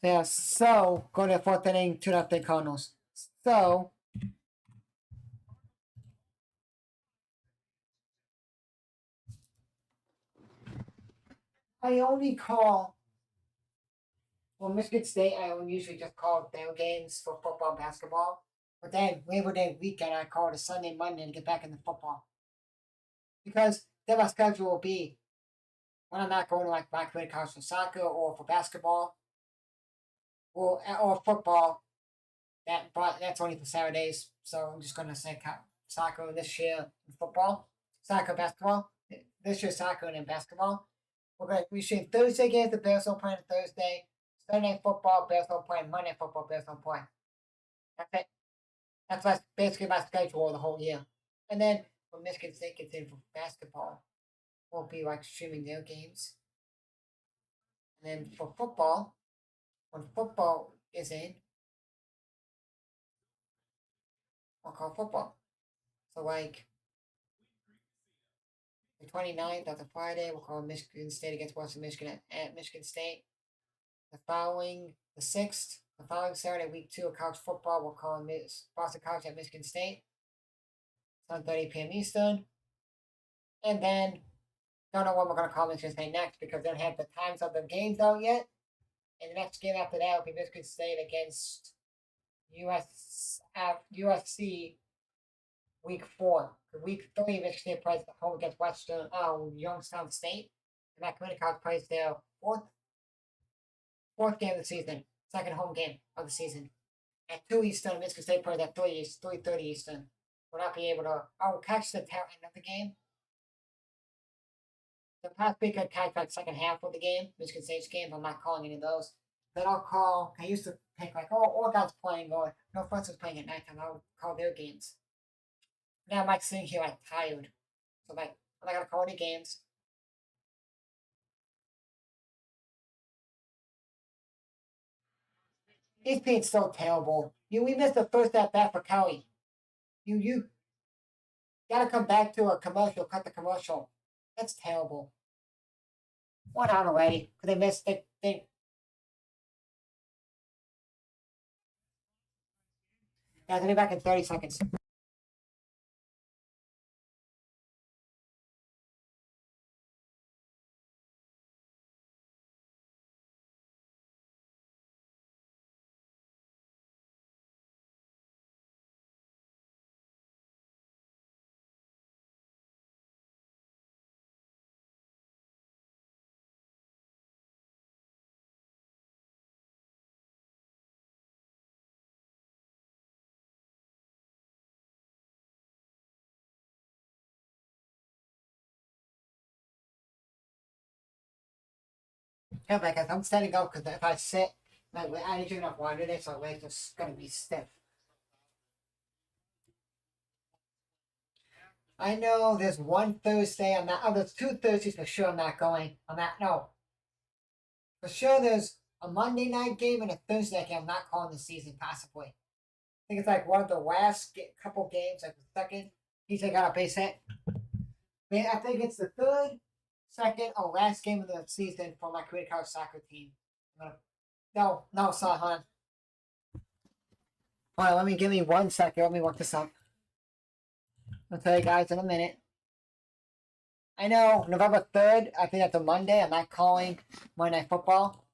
Yeah, so going to the 4th inning, 2-0 Cardinals. So I only call Michigan State. I usually just call their games for football and basketball. But then Labor Day weekend, I call it a Sunday, Monday to get back into football. Because then my schedule will be when I'm not going to like my community college for soccer or for basketball or football. That's only for Saturdays. So I'm just gonna say soccer this year and football, soccer, basketball. This year soccer and then basketball. We shoot Thursday games. The Bears don't play on Thursday. Sunday football. Bears don't play. Monday football. Bears don't play. That's it. That's basically my schedule the whole year. And then when Michigan State gets in for basketball, we'll be like streaming their games. And then for football, when football is in, we'll call football. So like the 29th, that's a Friday, we'll call Michigan State against Western Michigan at Michigan State. The 6th, the following Saturday, week 2 of college football, we'll call Boston College at Michigan State. 7:30 p.m. Eastern. And then Don't know what we're going to call Michigan State next because they don't have the times of the games out yet. And the next game after that will be Michigan State against USC week 4. Week 3, Michigan State plays at home against Youngstown State. And that community college plays their fourth game of the season, second home game of the season. At 2 Eastern, Michigan State plays at 3:30 Eastern. We'll not be able to. I'll catch the tail end of the game. The past week I catch that second half of the game, Michigan State's game. I'm not calling any of those. Then I'll call. I used to pick like, all guys playing, or no friends was playing at nighttime. I'll call their games. Now I'm like sitting here like tired, so like I'm not gonna call any games. ESPN's so terrible. We missed the first at bat for Kelly. You gotta come back to a commercial. Cut the commercial. That's terrible. 1 out already because they missed the thing. Yeah, they'll be back in 30 seconds. Yeah, because I'm standing up because if I sit, like I didn't drink enough water today, so my legs just gonna be stiff. I know there's one Thursday I'm not. Oh, there's 2 Thursdays for sure I'm not going. I'm not. No, for sure there's a Monday night game and a Thursday night game. I'm not calling the season possibly. I think it's like one of the last couple games, like the second. He's got a base hit. I think it's the third, second, or last game of the season for my community college soccer team. No, sorry, hold on. Hold on, give me 1 second. Let me look this up. I'll tell you guys in a minute. I know November 3rd, I think that's a Monday. I'm not calling Monday Night Football.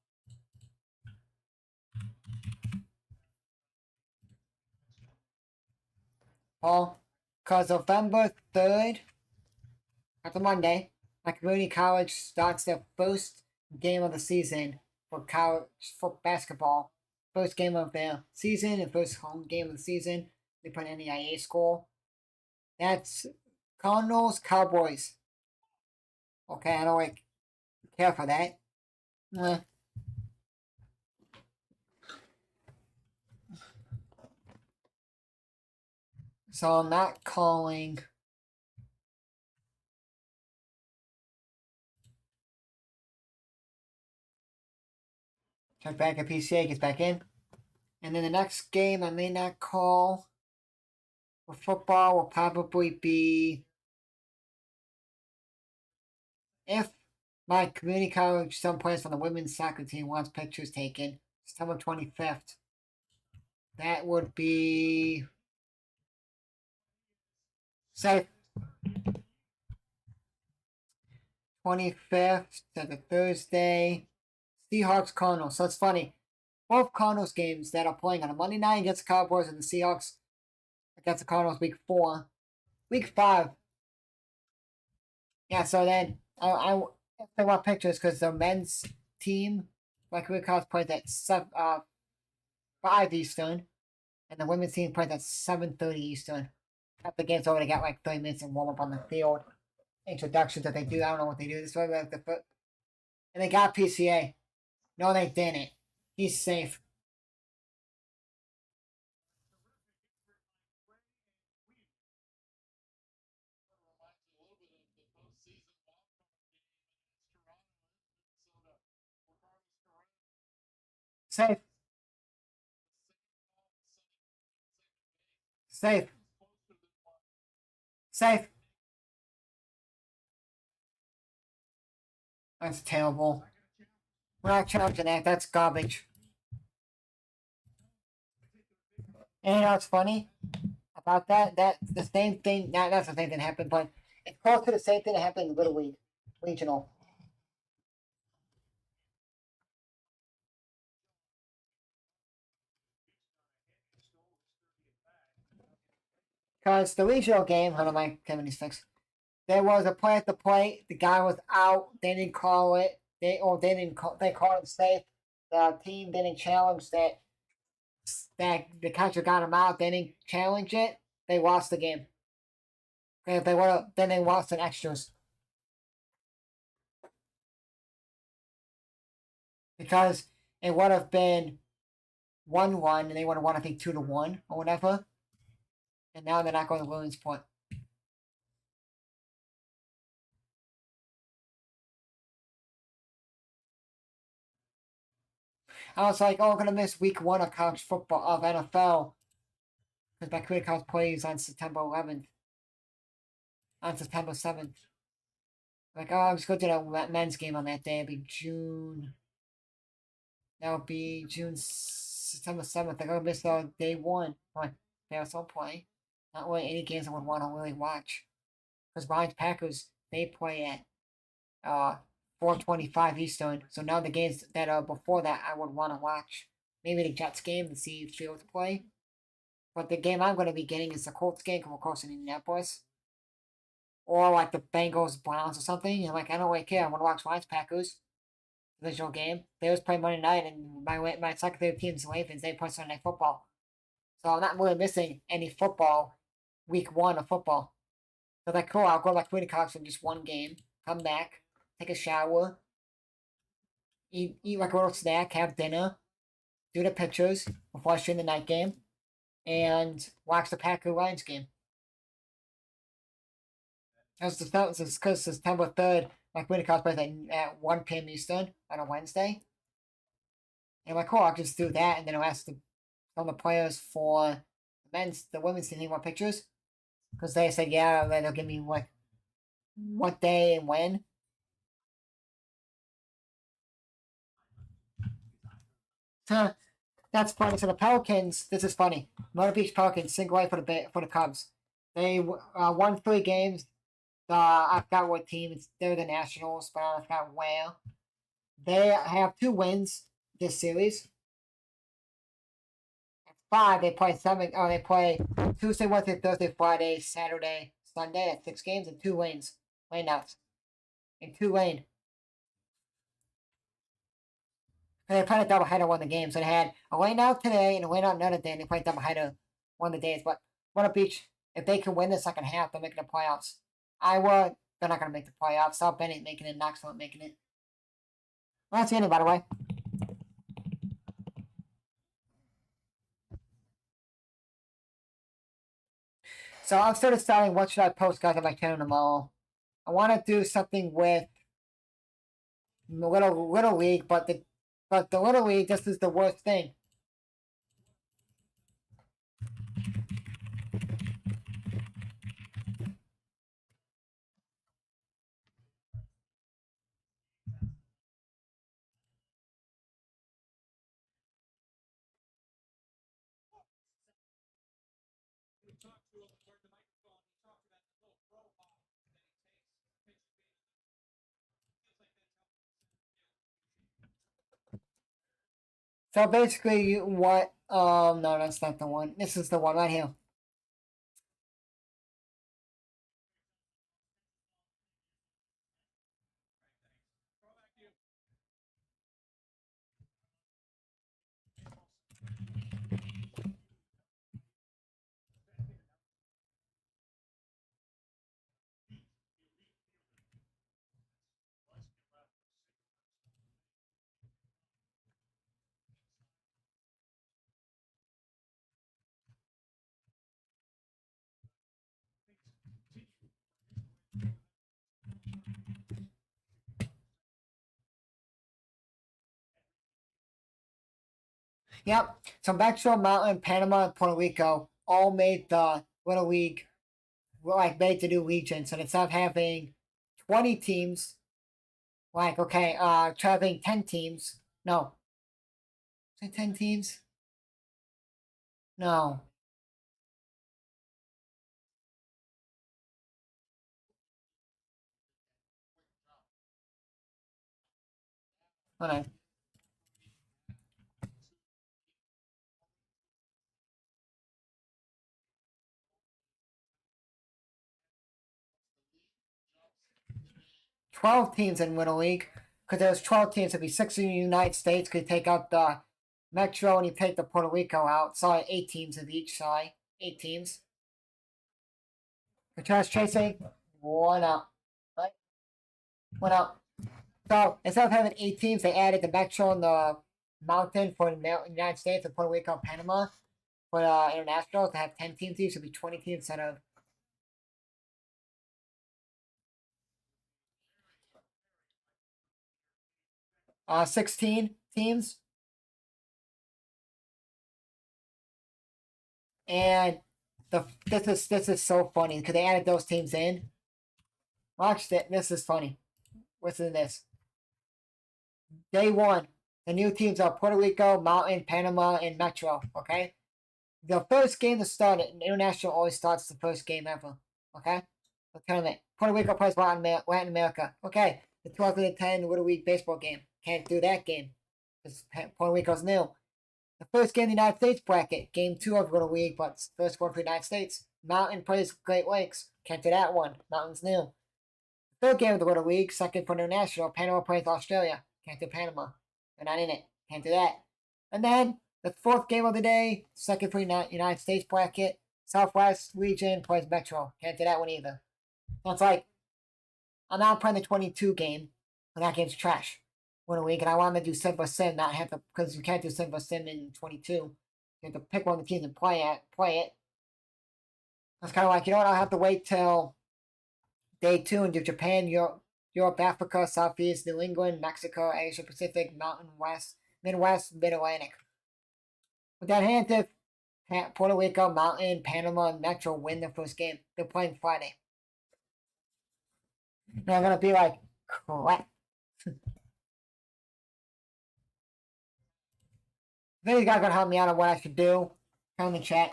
Well, because November 3rd, that's a Monday, my community college starts their first game of the season for college for basketball. First game of their season and first home game of the season. They put an NEIA school. That's Cardinals Cowboys. Okay, I don't care for that. So I'm not calling. Check back at PCA, gets back in. And then the next game I may not call for football will probably be if my community college, some players from the women's soccer team wants pictures taken, September 25th. That would be safe. 25th, that's a Thursday. Seahawks Cardinals. So it's funny. Both Cardinals games that are playing on a Monday night against the Cowboys and the Seahawks against the Cardinals week 4. Week 5. Yeah, so then I if they want pictures because the men's team, like we call plays at 5 Eastern, and the women's team plays at 7:30 Eastern. After the game's over, they got like 30 minutes and warm up on the field. Introductions that they do. I don't know what they do. This way, like the foot. And they got PCA. No, they didn't. He's safe. Safe. Safe. Safe. That's terrible. We're not challenging that. That's garbage. And you know what's funny about that? That the same thing. Not that's the same thing that happened, but it's close to the same thing that happened in Little League. regional. Because the regional game, hold on, my camera needs fixed. There was a play at the plate. The guy was out. They didn't call it. They didn't call. They called him safe. The team didn't challenge that the catcher got him out. They didn't challenge it. They lost the game. And if they would, then they lost in extras because it would have been 1-1, and they would have won, I think, 2-1 or whatever. And now they're not going to Williamsport. I was like, oh, I'm gonna miss week 1 of college football of NFL because my career college plays on September 11th, on September 7th. Like, oh, I'm just going to the men's game on that day. It'll be June. That'll be September 7th. I'm gonna miss day 1. Like, they also play. Not really any games I would want to really watch. Because Lions Packers, they play at 4:25 Eastern. So now the games that are before that I would want to watch. Maybe the Jets game to see if Fields play. But the game I'm going to be getting is the Colts game, of course, in Indianapolis. Or like the Bengals Browns or something. And like, I don't really care. I want to watch Lions Packers. Divisional game. They always play Monday night, and my second favorite team's the Ravens. They play Sunday Night Football. So I'm not really missing any football, week 1 of football. So like, cool, I'll go to my community college for just one game, come back, take a shower, eat like a little snack, have dinner, do the pictures before I stream the night game, and watch the Packer Lions game. That's because September 3rd, my community college plays at 1 p.m. Eastern on a Wednesday. And I'm like, cool, I'll just do that, and then I'll ask some of the players for the women's team want pictures. Because they said, yeah, they'll give me what day and when. So that's funny. So the Pelicans, this is funny. Myrtle Beach Pelicans single away for the Cubs. They won 3 games. I forgot what team. They're the Nationals, but I forgot where. They have 2 wins this series. 5. They play 7. Oh, they play Tuesday, Wednesday, Thursday, Friday, Saturday, Sunday. That's 6 games and 2 lanes, lane outs, and 2 lane. And they played a doubleheader one of the games. So they had a lane out today and a lane out another day, and they played doubleheader one of the days. But Myrtle Beach, if they can win the second half, they're making the playoffs. Iowa, they're not going to make the playoffs. South Bennett making it, Knoxville making it. Well, that's the ending, by the way. So I've starting what should I post, guys, on my channel tomorrow. I want to do something with little league, but the little league, this is the worst thing. So basically, what? No, that's not the one. This is the one right here. Yep. So Metro Mountain, Panama, and Puerto Rico all made the Little League, made the new region. So instead of having 20 teams, okay, having 10 teams. No. Is it 10 teams? No. Hold on. $12 teams in Little League. Because there's 12 teams, it'd be 6 in the United States. Could you take out the Metro and you take the Puerto Rico out? Sorry, 8 teams of each side. 8 teams. For trash chasing, 1 up. Right? 1 up. So instead of having 8 teams, they added the Metro and the Mountain for the United States and Puerto Rico and Panama. For international, to have 10 teams each, it would be 20 teams instead of 16 teams. And this is so funny because they added those teams in. Watch this. This is funny. Listen to this. Day 1, the new teams are Puerto Rico, Mountain, Panama, and Metro. Okay. The first game to start, international always starts the first game ever. Okay. The tournament. Puerto Rico plays Latin America. Okay. The 2010 Little League baseball game. Can't do that game because Puerto Rico's new. The first game in the United States bracket, game 2 of Little League, but first one for the United States. Mountain plays Great Lakes. Can't do that one. Mountain's new. Third game of the Little League, second for international. Panama plays Australia. Can't do Panama. They're not in it. Can't do that. And then the fourth game of the day, second for the United States bracket. Southwest region plays Metro. Can't do that one either. So it's like, I'm not playing the 22 game, and that game's trash. Little League, and I want to do sim vs sim, not have to, because you can't do sim vs sim in 22. You have to pick one of the teams and play it. It's kind of like, you know what, I'll have to wait till day 2 and do Japan, Europe, Africa, Southeast, New England, Mexico, Asia Pacific, Mountain West, Midwest, Mid-Atlantic. With that hand, if Puerto Rico, Mountain, Panama, and Metro win the first game, they're playing Friday. And I'm going to be like, crap. If any guys gonna help me out on what I should do, tell me in the chat.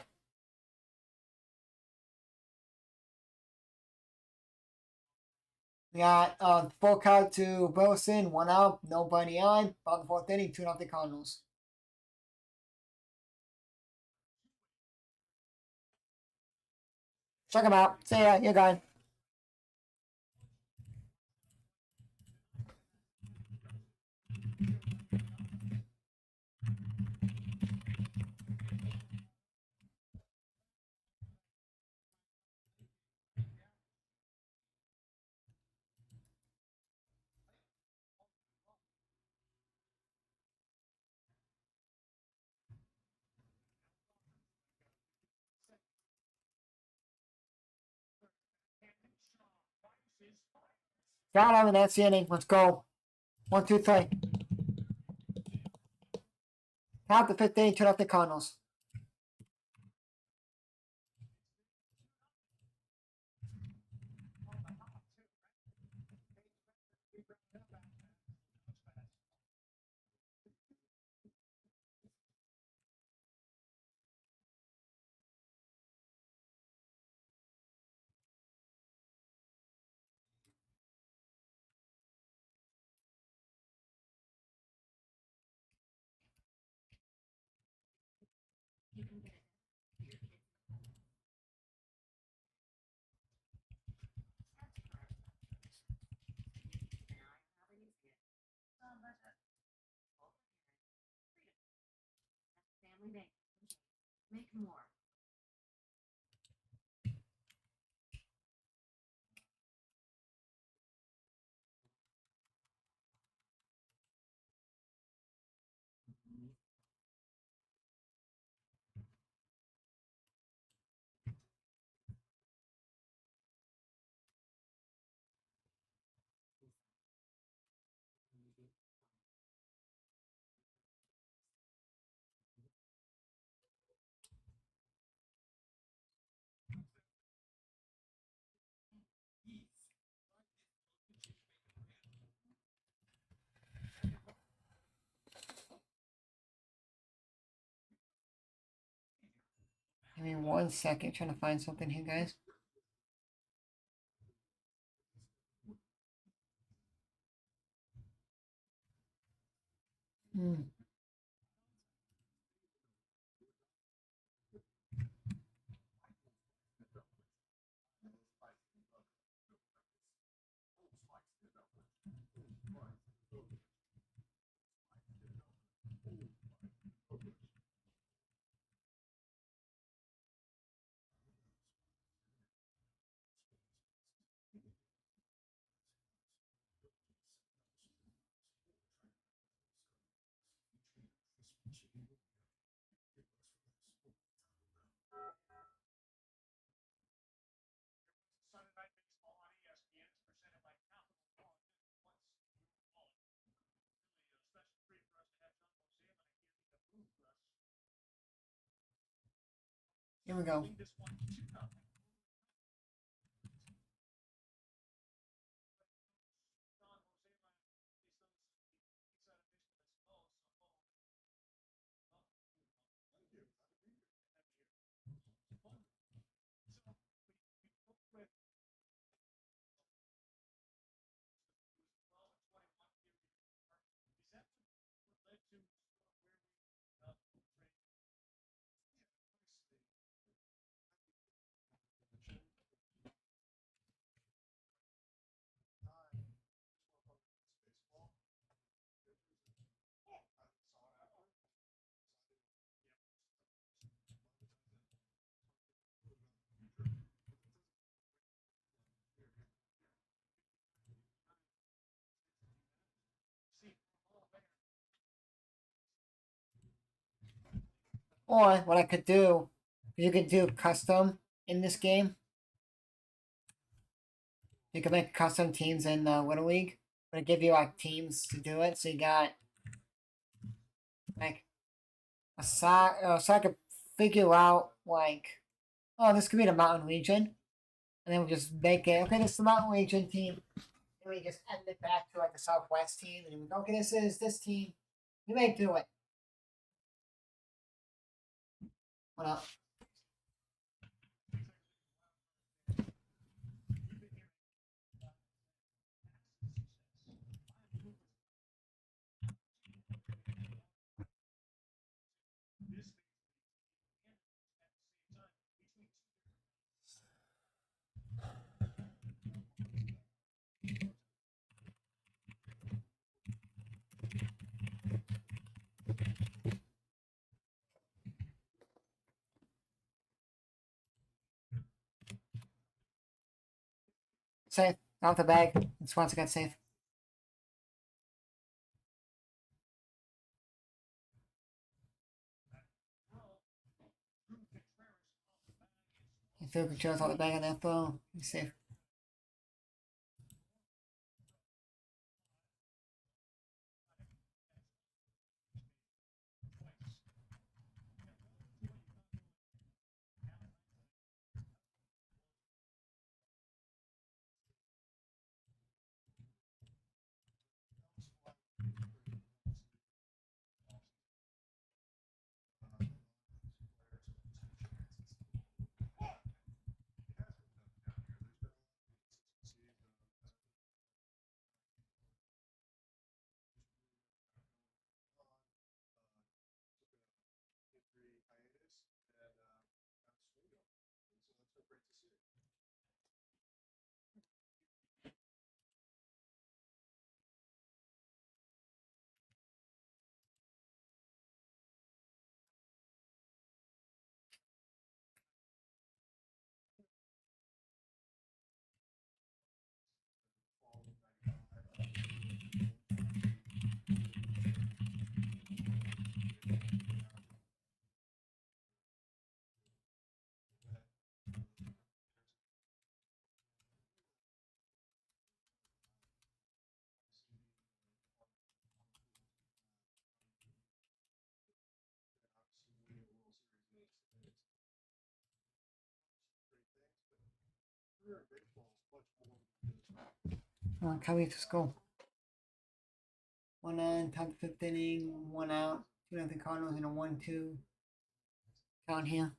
We got full count to Wilson, 1 out, nobody on. About the 4th inning, 2-0 Cardinals. Check them out. See ya. You're gone. Got him, and that's the inning. Let's go. 1, 2, 3. Count the 5th inning, 2-0 Cardinals. Give me 1 second, trying to find something here, guys. Here we go. Or what I could do, you could do custom in this game. You can make custom teams in Little League. But give you like teams to do it. So you got like a side, so I could figure out like, oh, this could be the Mountain Region, and then we just make it. Okay, this is the Mountain Region team, and we just end it back to like the Southwest team, and we go, okay, this is this team. We may do it. What up? Safe. Out the bag. It's once I got safe. You threw controls out the bag on that phone. You're safe. Come here to school. 1-9, top 5th inning, 1 out, 2-0 Cardinals, and a 1-2 count here.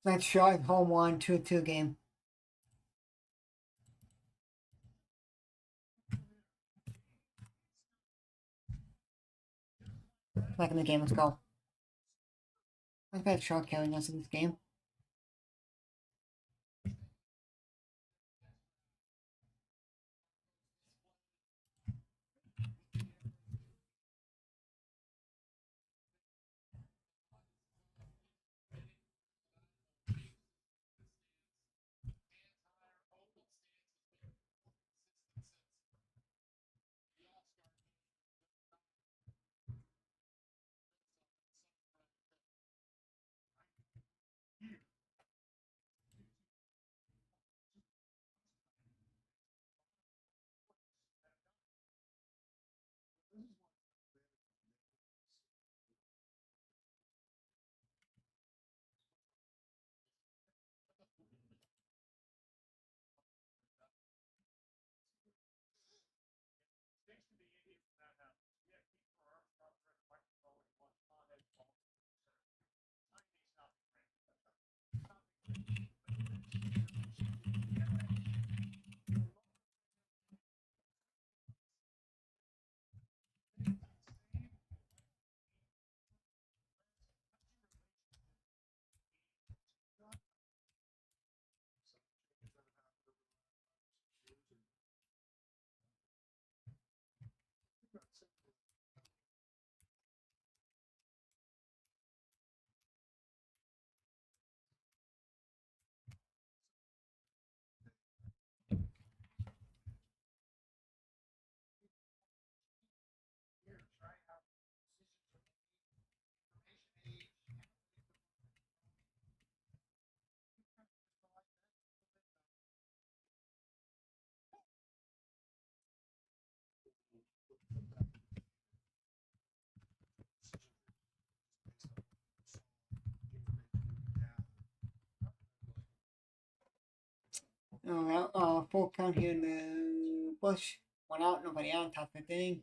Let's short home 1 2-2 game. Back in the game, let's go. Let's bet short carrying us in this game. Full count here in the Bush. One out, nobody out, top 5th inning.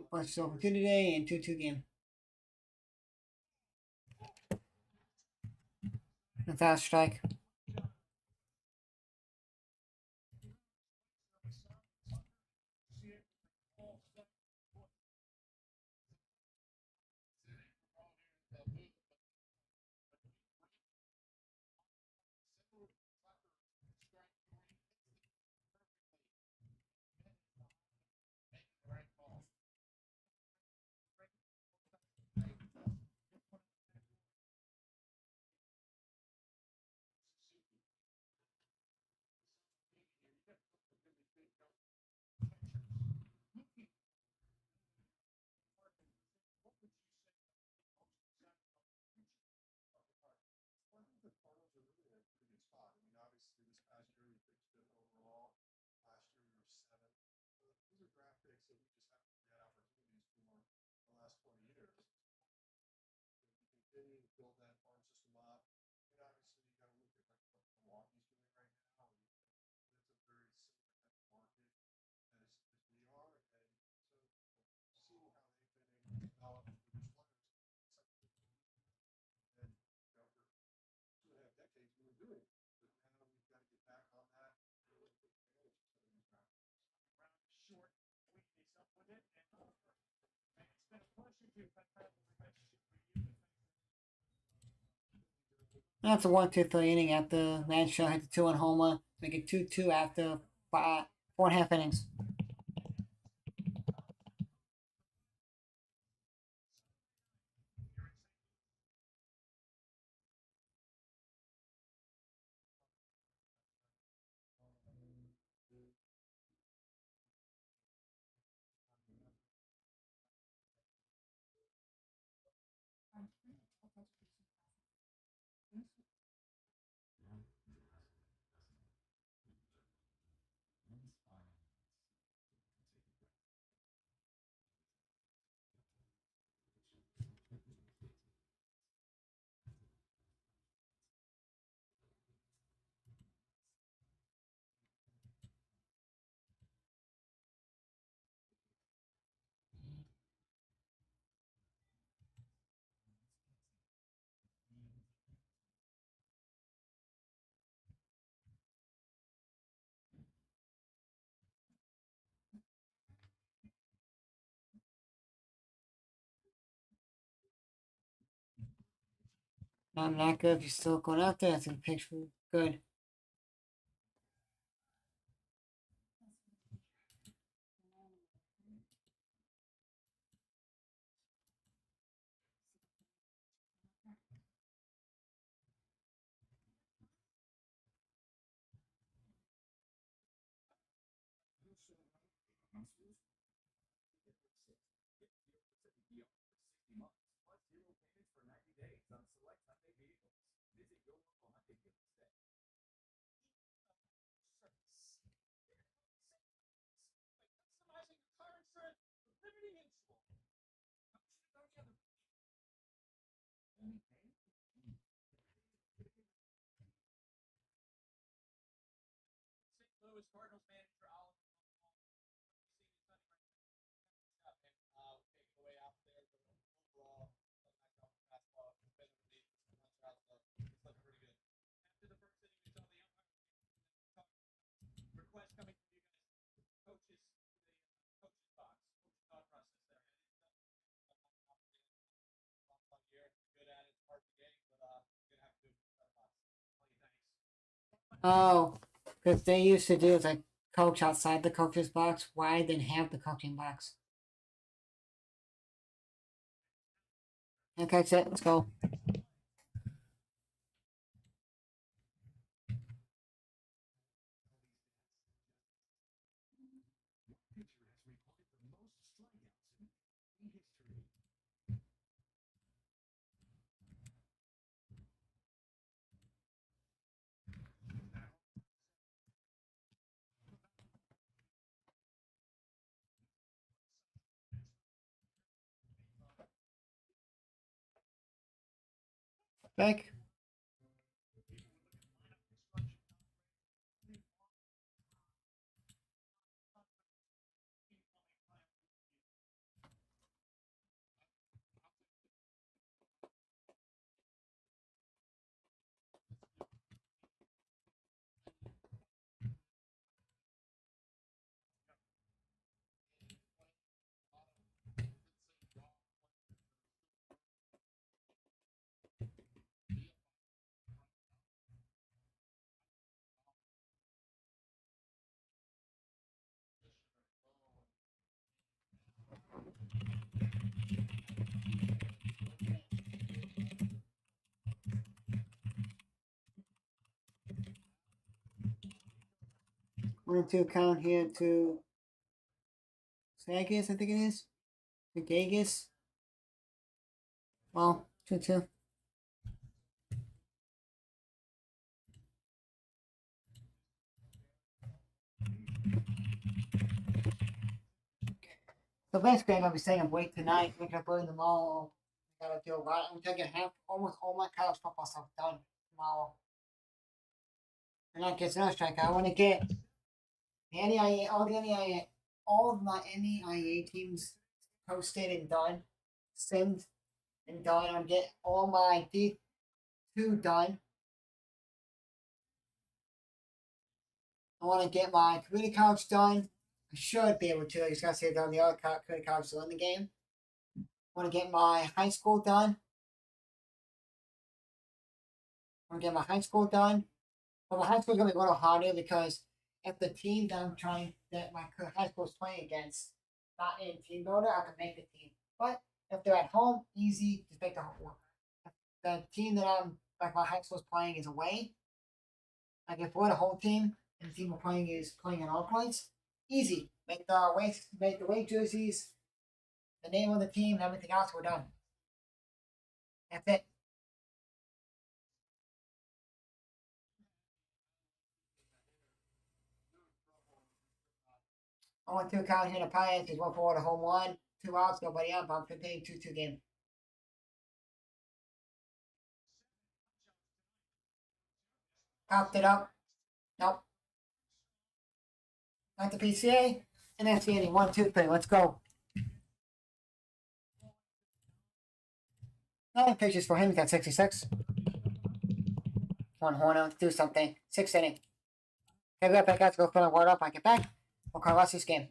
Bush is over 2 today and 2-2 game. A fast strike. That's a 1-2-3 inning after Lanshaw hit the 2-1 homer, make it 2-2 after 4.5 innings. Not that good. If you're still going out there, that's a picture. Good. Oh, because they used to do like coach outside the coach's box. Why then have the coaching box? Okay, that's it. Let's go. Back. One, two, count here to Sagas, I think it is. The Gagas. Well, 2-2. So basically, I'm gonna be staying up late tonight, waking up early in the mall. I gotta do a lot. I'm gonna get half, almost all my college football stuff done tomorrow. And that gets another strike. I want to get the NEIA, all the NEIA, all of my NEIA teams posted and done, simmed and done. I'm get all my D2 done. I want to get my community college done. I should be able to. I just gotta say done the other community college still in the game. I want to get my high school done. I want to get my high school done. But my high school's gonna be a little harder because if the team that I'm trying that my high school is playing against not in team builder, I can make the team. But if they're at home, easy, just make the home work. If the team that I'm like my high school's playing is away, like if we're the home team and the team we're playing is playing in all points, easy. Make the away jerseys, the name of the team, and everything else. We're done. That's it. I want 2 count here in the Pirates. Is 1 for the home one, 2 outs, nobody out. I'm 15, 2-2 game. Popped it up. Nope. Not the PCA. And that's the inning. 1, 2, 3. Let's go. 9 pitches for him. He's got 66. One horner. Do something. 6th inning. Okay, we got back out to go fill my word up. I get back. We'll call us this game.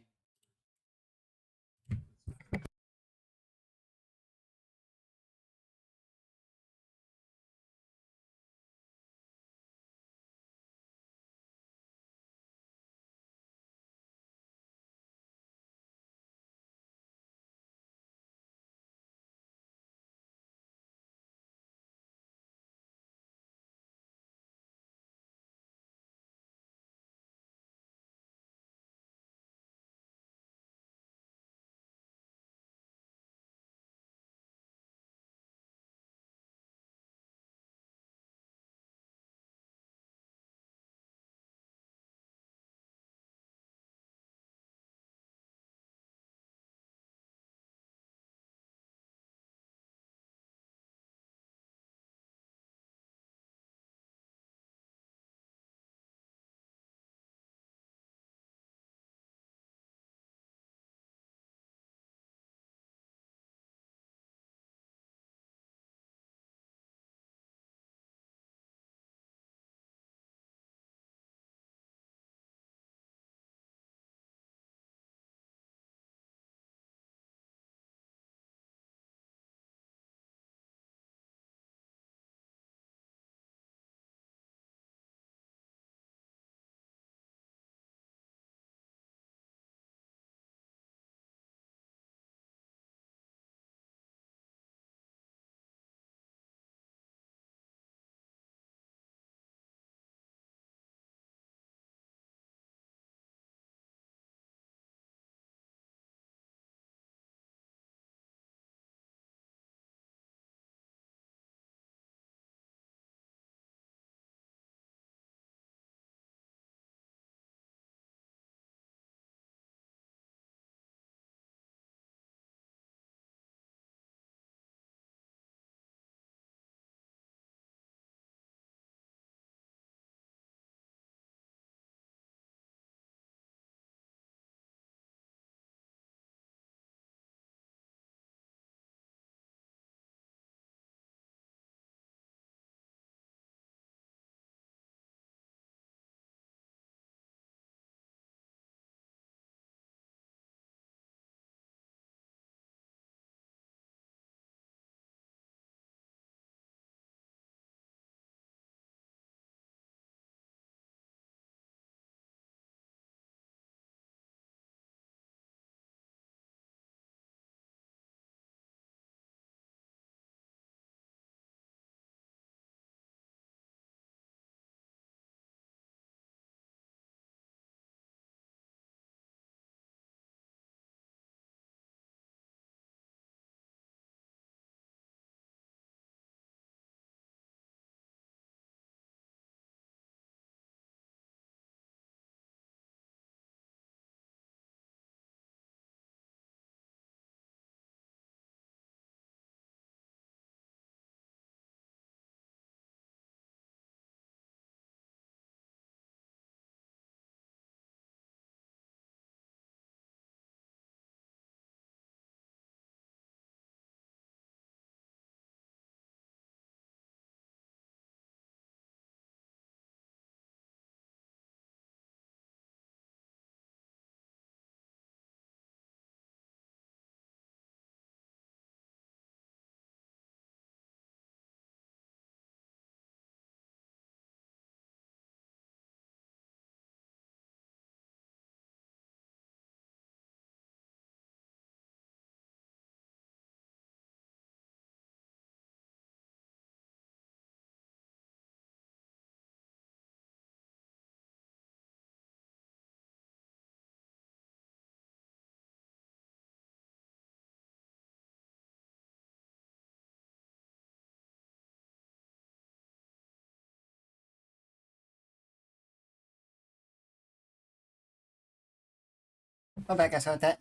My bad, guys, about that.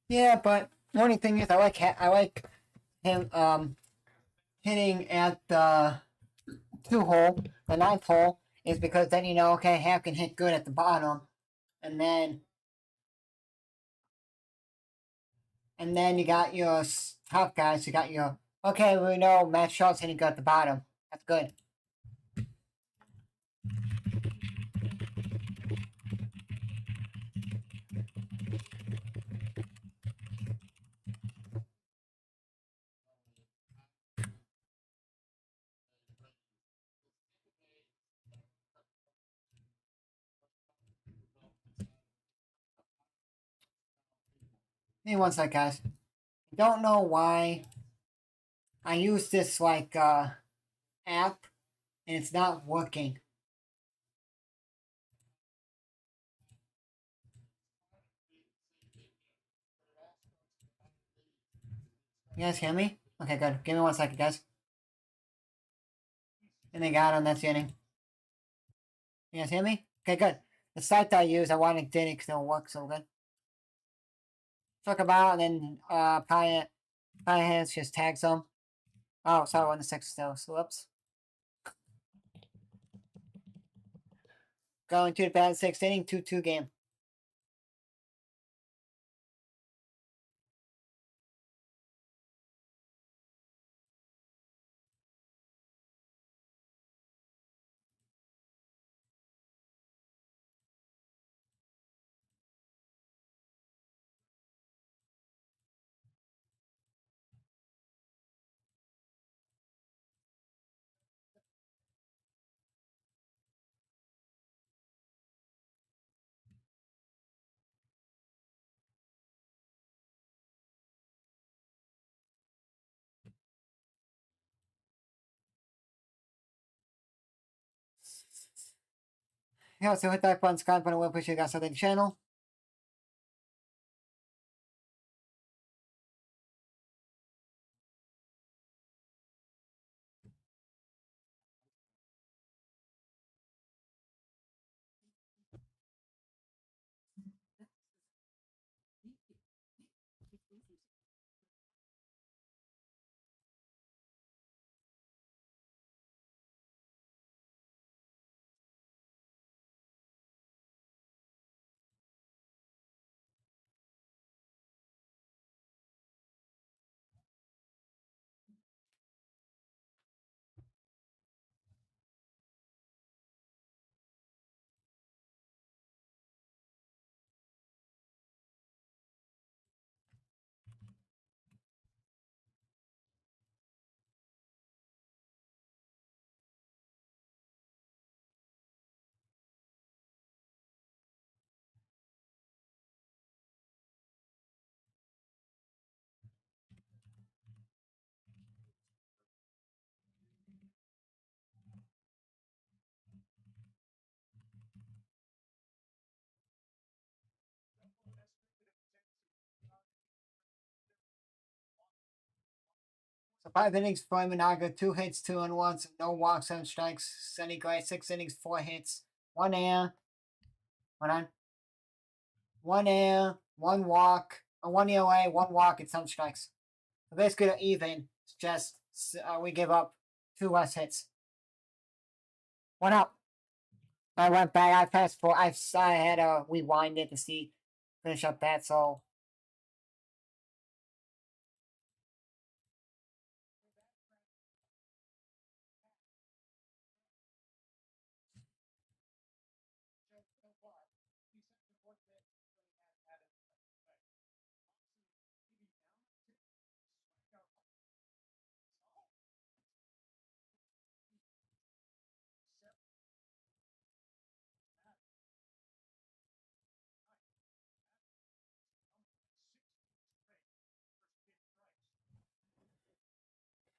Yeah, but the only thing is, I like him hitting at the 2 hole, the 9th hole, is because then you know, okay, Ham can hit good at the bottom, and then you got your top guys. You got your okay. We know Matt Shaw's hitting good at the bottom. That's good. Give me one sec, guys. I don't know why I use this like app and it's not working. You guys hear me? Okay, good. Give me one second, guys. And they got him. That's the inning. You guys hear me? Okay, good. The site I use, I wanted did it because it'll work so good. Talk about and then Pie Hands just tags them. Oh, sorry, we're on the 6th still. So whoops. Going to the bad 6th inning, 2-2 game. Yeah, so hit that button, subscribe button, we appreciate you guys on the channel. So 5 innings for Minaga, 2 hits, 2 on 1s, no walks, 7 strikes. Sunny Gray, 6 innings, 4 hits, 1 error. Hold on. 1 error, 1 walk, 1 ERA, 1 walk, and 7 strikes. So basically they're even. It's just we give up 2 less hits. 1 out. I went back. I passed for. I had to rewind it to see finish up that. So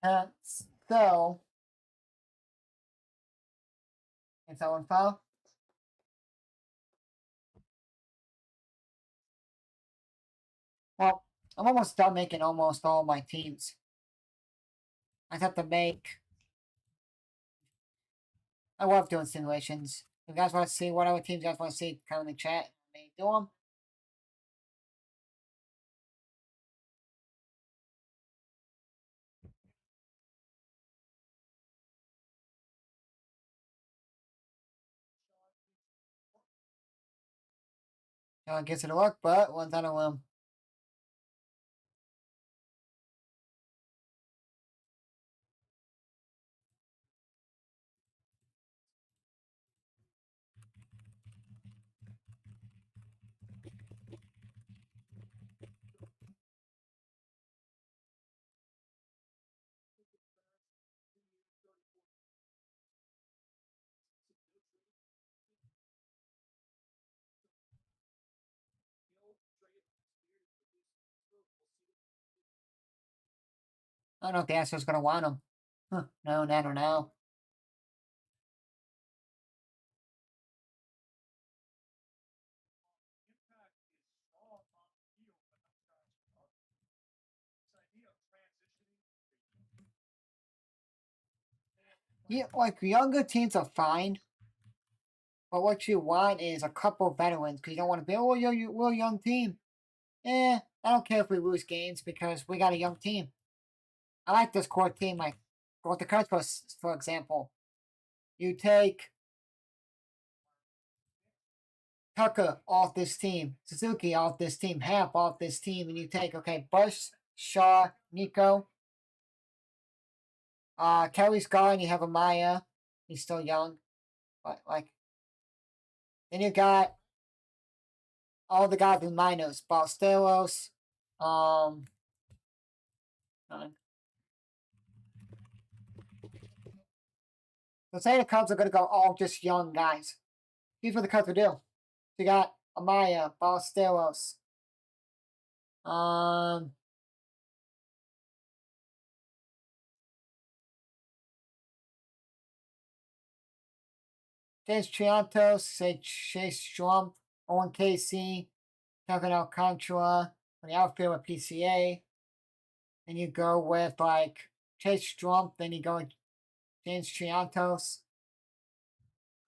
uh, so if that one foul. Well, I'm almost done making almost all my teams. I have to make. I love doing simulations. If you guys want to see what other teams you guys want to see, comment in the chat. Maybe do them. Sean gets it to work, but one's on a limb. I don't know if the Astros going to want him. Huh, no, I don't know. Yeah, like younger teams are fine, but what you want is a couple veterans because you don't want to be we're a young team. I don't care if we lose games because we got a young team. I like this core team, like with the Cubs, for example. You take Tucker off this team, Suzuki off this team, Happ off this team, and you take, okay, Bush, Shaw, Nico, Kelly's gone, you have Amaya. He's still young. But, like, then you got all the guys in minors, Balsteros, so say the Cubs are going to go all just young guys. Here's what the Cubs will do. You got Amaya, Balsteros, James Triantos, say Chase Strum, Owen Casey, Kevin Alcantara, on the outfield with PCA. Then you go with like Chase Strum, then you go with James Triantos.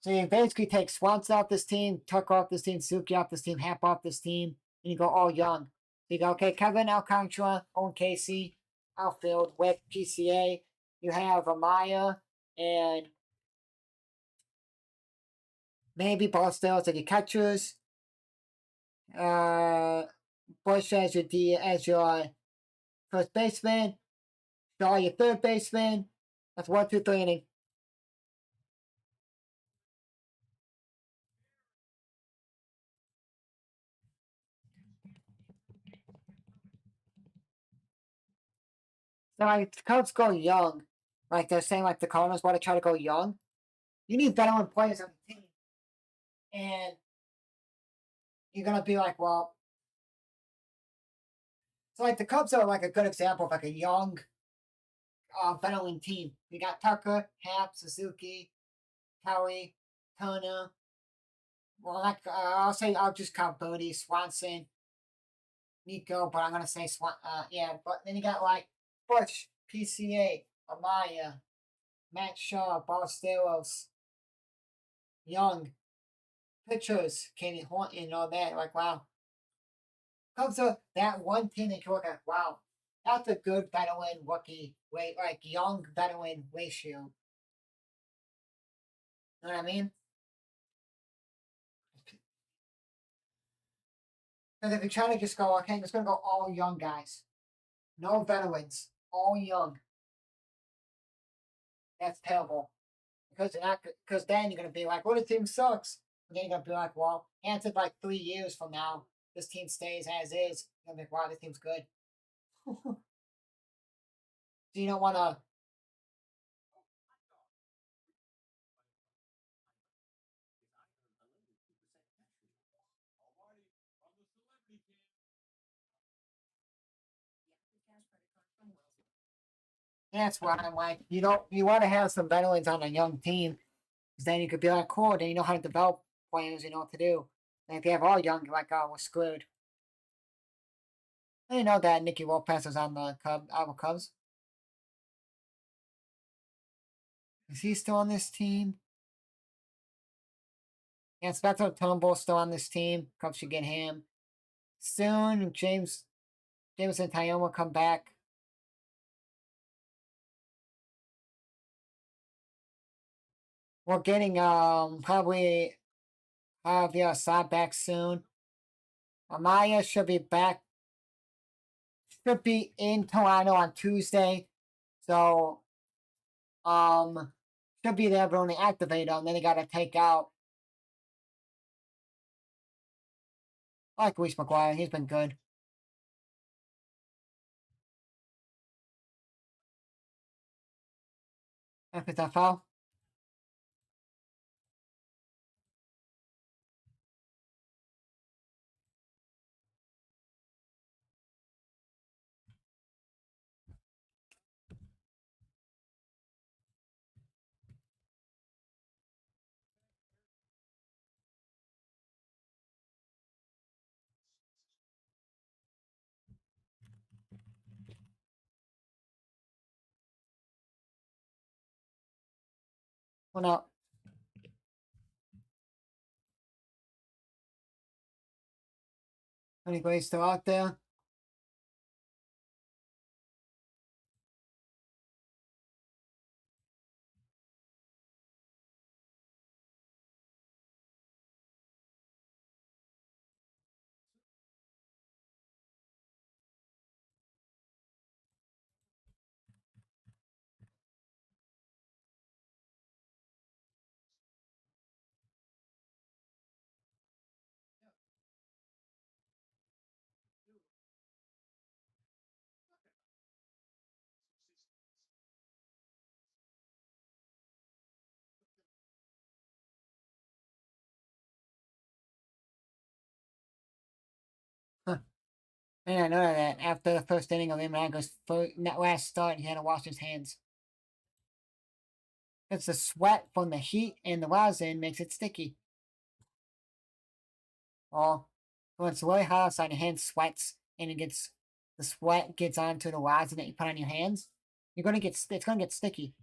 So you basically take Swanson off this team, Tucker off this team, Suki off this team, Happ off this team, and you go all young. So you go, okay, Kevin Alcantara, Owen Casey, outfield with PCA. You have Amaya and maybe Balsteros as your catchers. Bush as your first baseman. Shaw your third baseman. That's 1, 2, 3 inning. So like the Cubs go young. Like they're saying like the Cardinals want to try to go young. You need veteran players on the team. And you're gonna be like, well, so like the Cubs are like a good example of like a young veteran team. You got Tucker, Happ, Suzuki, Kelly, Turner. Well, like I'll just count Bodie, Swanson, Nico, but I'm gonna say yeah. But then you got like Bush, PCA, Amaya, Matt Shaw, Balsteros, Young, pitchers, Kenny Horton, and all that. Like wow, comes to that one team that you look at. Wow, that's a good veteran rookie rate, like young veteran ratio. You know what I mean? Because if you're trying to just go, okay, it's gonna go all young guys, no veterans, all young. That's terrible. Because you're not, because then you're gonna be like, well, the team sucks. And then you're gonna be like, well, answered like 3 years from now, this team stays as is. You're gonna be like, wow, this team's good. So you don't want to. That's why I'm like, you want to have some veterans on a young team, because then you could be like, cool, then you know how to develop players, you know what to do. And if you have all young, you're like, oh, we're screwed. I didn't know that Nicky Lopez was on the Cubs. Is he still on this team? And Spencer Turnbull's still on this team. Cubs should get him soon. Jameson Taillon will come back. We're getting probably Javier Assad back soon. Amaya should be back. Should be in Toronto on Tuesday. So should be there, but only activate him. Then they gotta take out. I like Reese McGuire. He's been good. If it's a foul. Well, no. Anybody still out there? Huh. And I know that after the first inning of Imanago's last start, he had to wash his hands. It's the sweat from the heat and the rosin makes it sticky. Or when it's really hot outside, your hand sweats and the sweat gets onto the rosin that you put on your hands. It's gonna get sticky.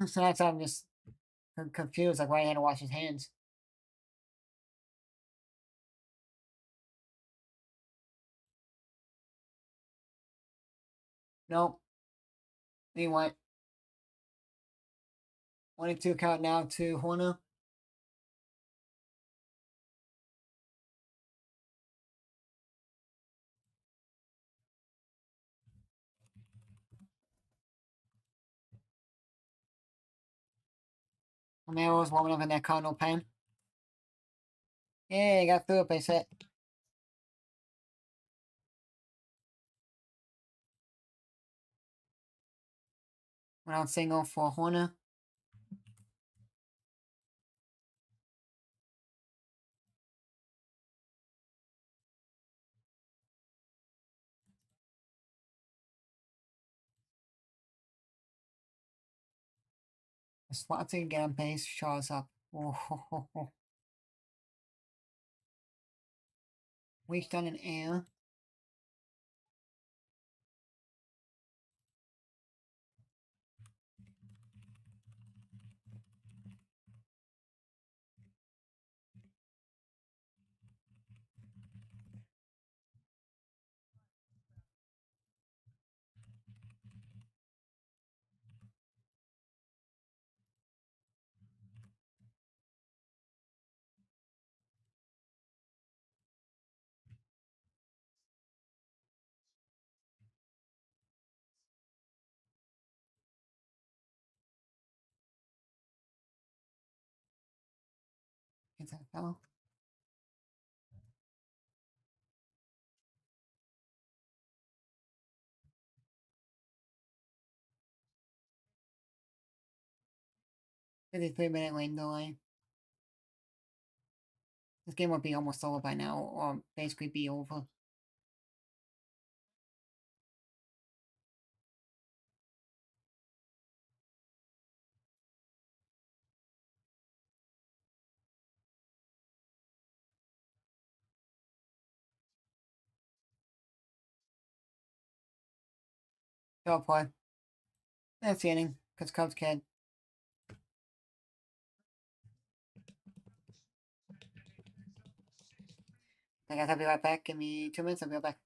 So that's why I'm just confused, like why he had to wash his hands. No, he went 1-2 count now to Horner. Romero's warming up in that Cardinal pen. Yeah, he got through it, base hit. Went out single for Horner. Swanson again on base, Shaw's up. Oh, ho, ho, ho. Reached on an air. Gets that fellow. 53-minute lane delay. This game would be almost over by now, or basically be over. Go play. That's the inning, because Cubs can. I guess I'll be right back. Give me 2 minutes. I'll be right back.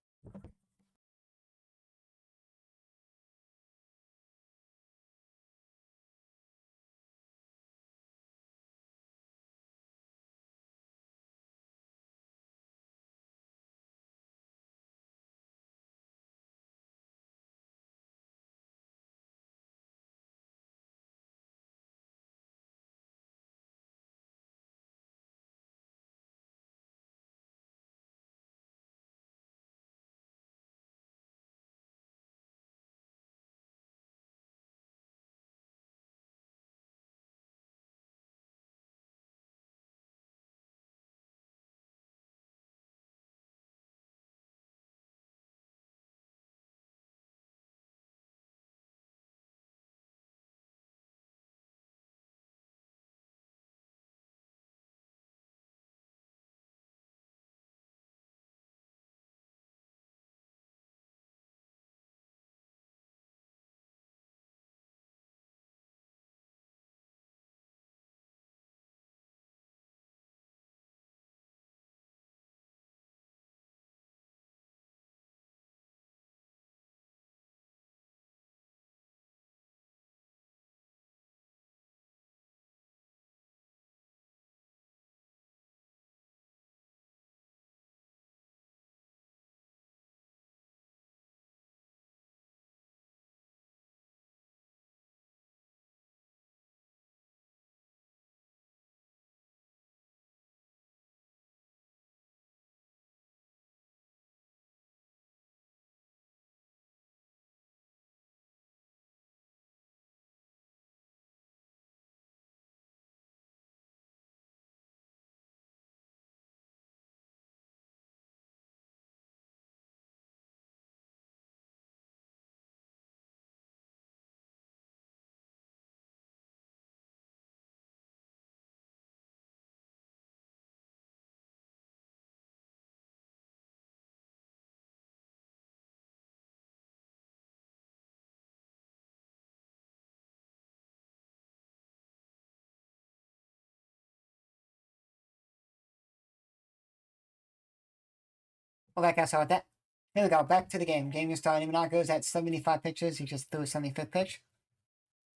Okay, guys, so with that, here we go. Back to the game. Game is starting. Now goes at 75 pitches. He just threw a 75th pitch.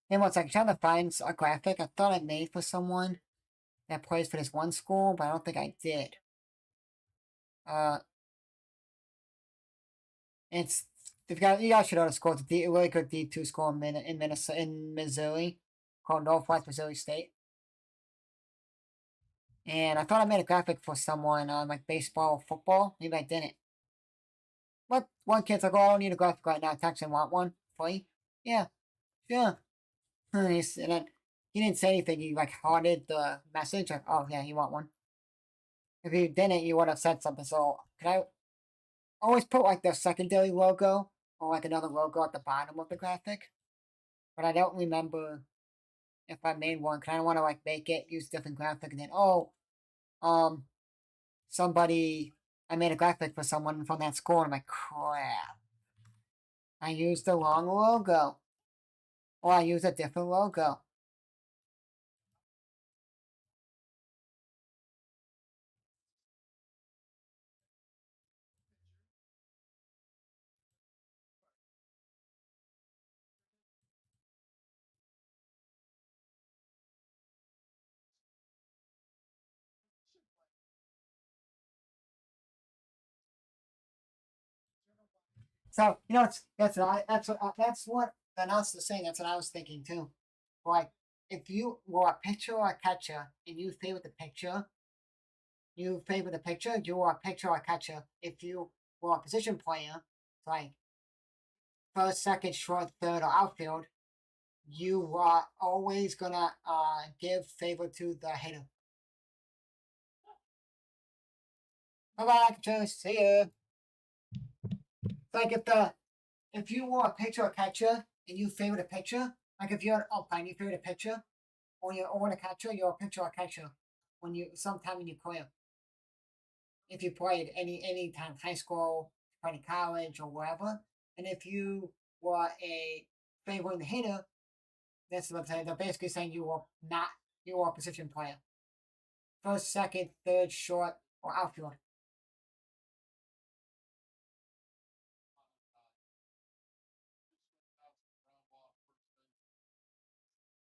And one second, trying to find a graphic I thought I made for someone that plays for this one school, but I don't think I did. It's you guys should know the school. It's a really good D2 school in Minnesota, in Missouri, called Northwest Missouri State. And I thought I made a graphic for someone on like baseball or football. Maybe I didn't. But one kid's like, "Oh, I don't need a graphic right now. Text and want one free." Yeah, sure. And then he didn't say anything. He like hearted the message. Like, "Oh yeah, you want one?" If you didn't, you would have said something. So could I always put like the secondary logo or like another logo at the bottom of the graphic? But I don't remember if I made one. Cause I don't want to like make it use different graphic and then um somebody I made a graphic for someone from that school and I'm like crap. I used the wrong logo. Or I used a different logo. So you know, that's what the announcer was saying. That's what I was thinking too. Like, if you were a pitcher or a catcher and you favor the pitcher, you favor the pitcher. You are a pitcher or a catcher. If you were a position player, like first, second, short, third, or outfield, you are always gonna give favor to the hitter. Bye bye, catchers. See ya. Like if you were a pitcher or catcher and you favor the pitcher, like if you're an umpire and you favor the pitcher, or you're a catcher, you're a pitcher or catcher when you sometime in your career. If you played any time high school, played college or wherever, and if you were a favoring the hitter, that's what I'm saying. They're basically saying you were a position player. First, second, third, short, or outfield.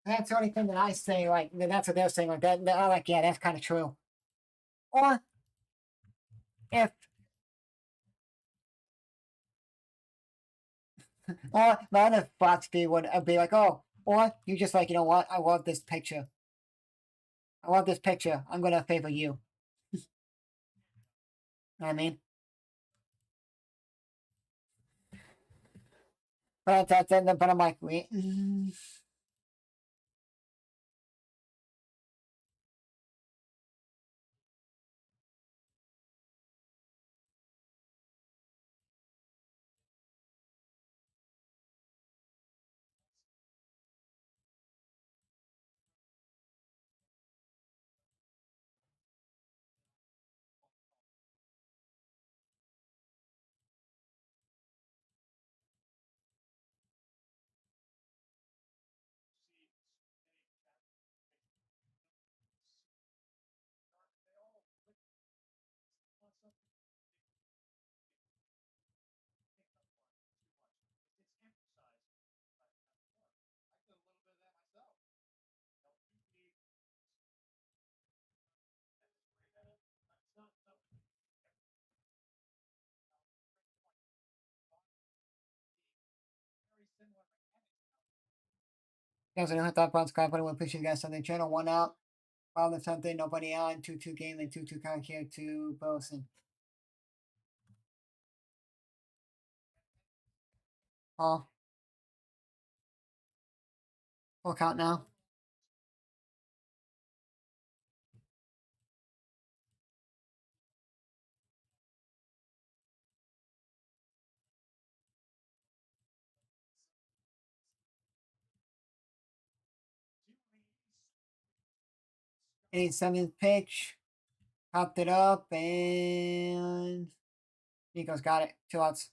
That's the only thing that I say. Like that's what they're saying. Like that. I'm like, yeah, that's kind of true. Or if, or my other philosophy would be like, oh, or you just like, you know what? I love this picture. I love this picture. I'm gonna favor you. Know what I mean? But but I'm like, wait. 'Cause I don't have thought about but I want to push you guys something. Channel 1 out. Found something. Nobody on. 2-2 game and 2-2 count here to Boston. Oh, full count now. Seventh pitch. Popped it up and Nico's got it. 2 outs.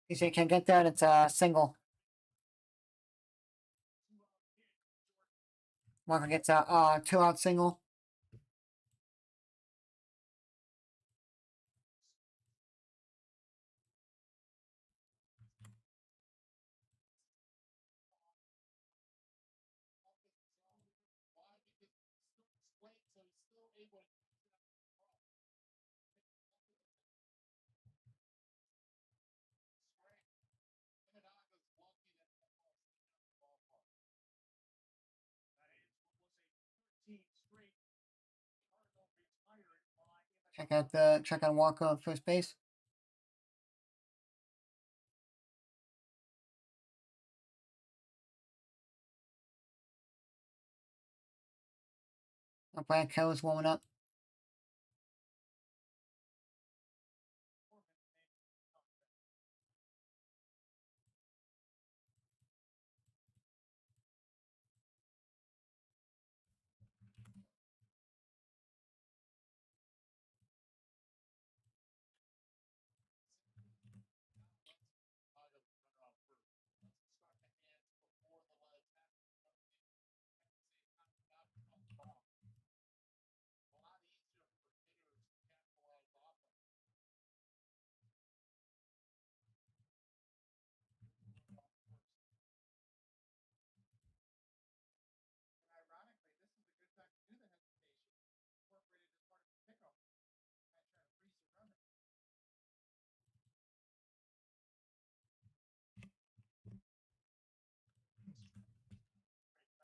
DJ can't get there, and it's a single. Walker gets a 2-out single. Check out Walker on first base. Brian Keller's warming up.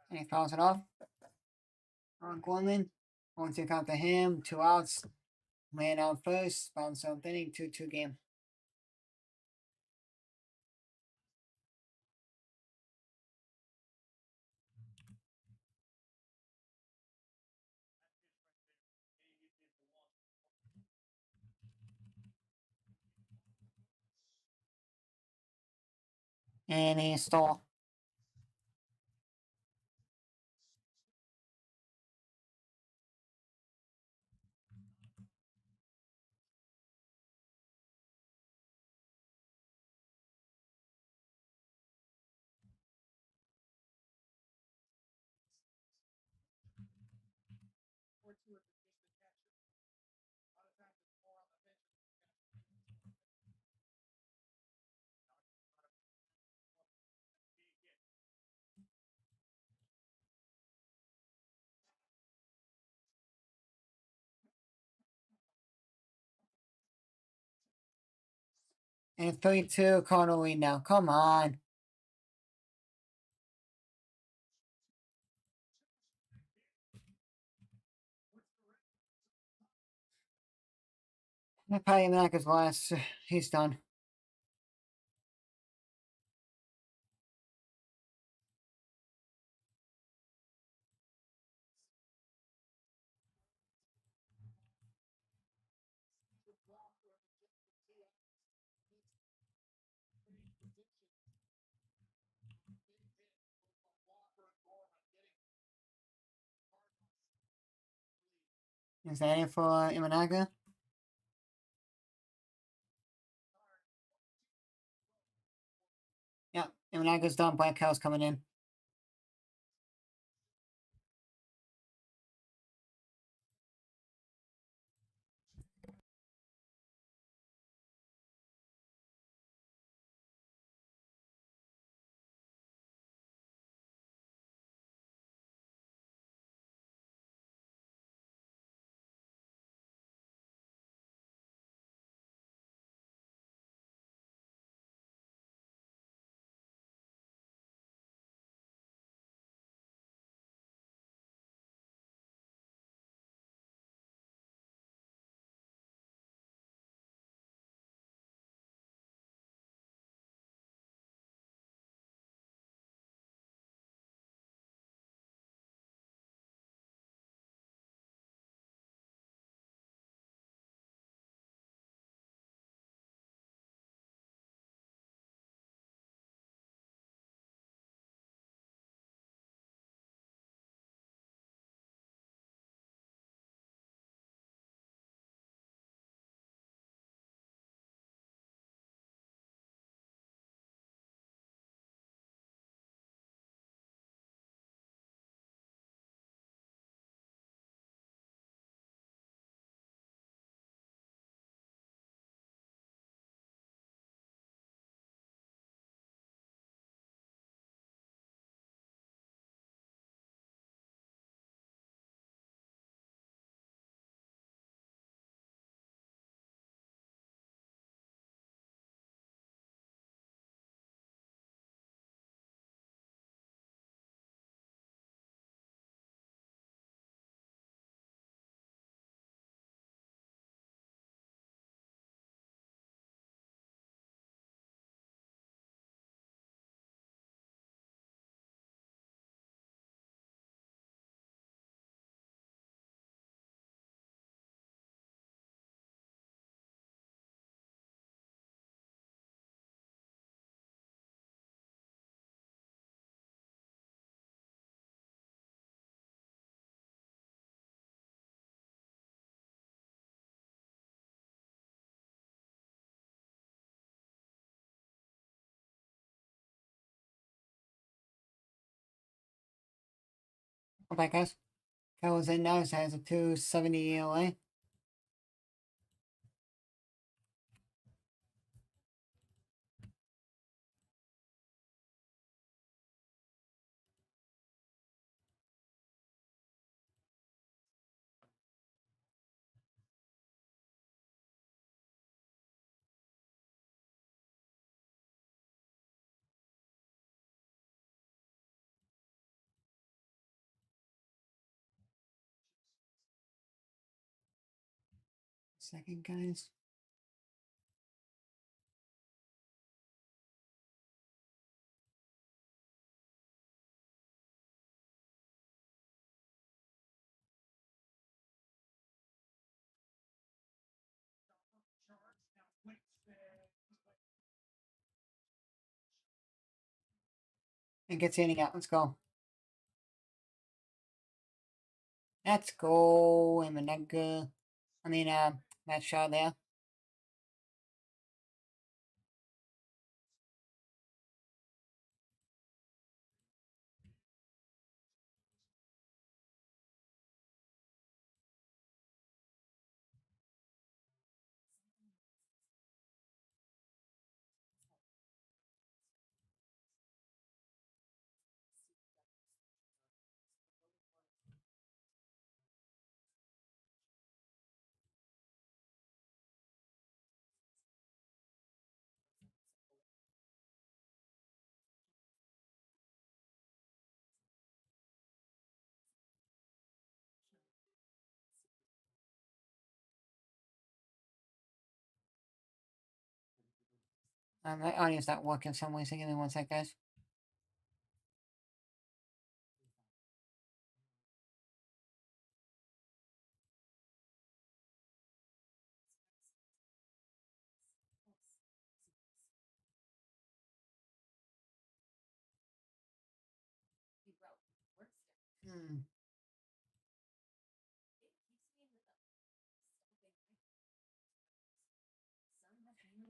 And he fouls it off. On Gorman. 1-2 count to him. 2 outs. Man on first. Bottom 7th inning. 2-2 game. And he stole. And 3-2 Cardinal lead now. Come on. Probably America's last. He's done. Is that it for Imanaga? Yeah, Imanaga's done. Black Cow's coming in. Come back, guys. Cow is in now. He has a 270 ELA. Second, guys. and gets the inning out. Let's go. Let's go. And Matt Shaw there. My audio's not working for some reason. Give me 1 sec, guys.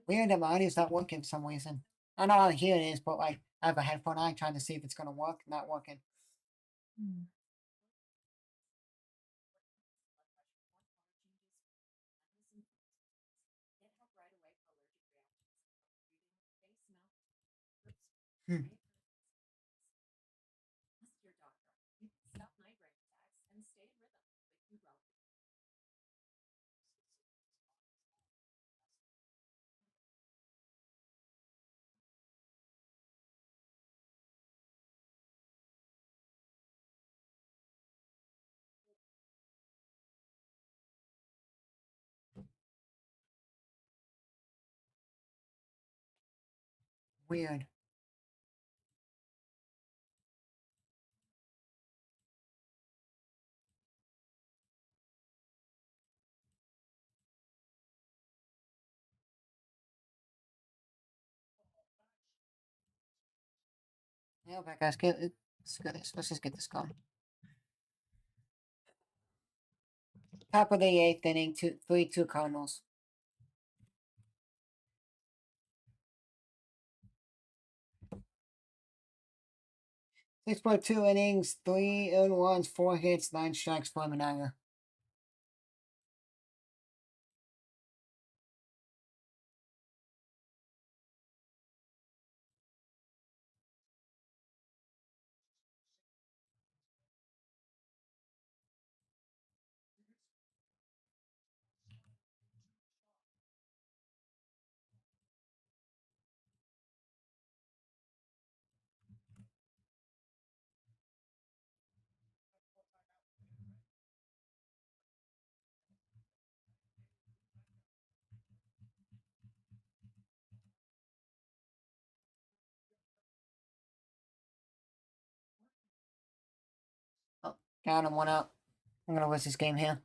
Weird that my audio's not working for some reason. I know how to hear it is, but like I have a headphone on trying to see if it's gonna work. Not working. Hmm. Weird. Yeah, okay, guys, let's just get this going. Top of the 8th inning, 3-2 Cardinals. 6.2 innings, 3 earned runs, 4 hits, 9 strikes for Mananga. Oh, got him 1 out. I'm gonna lose this game here.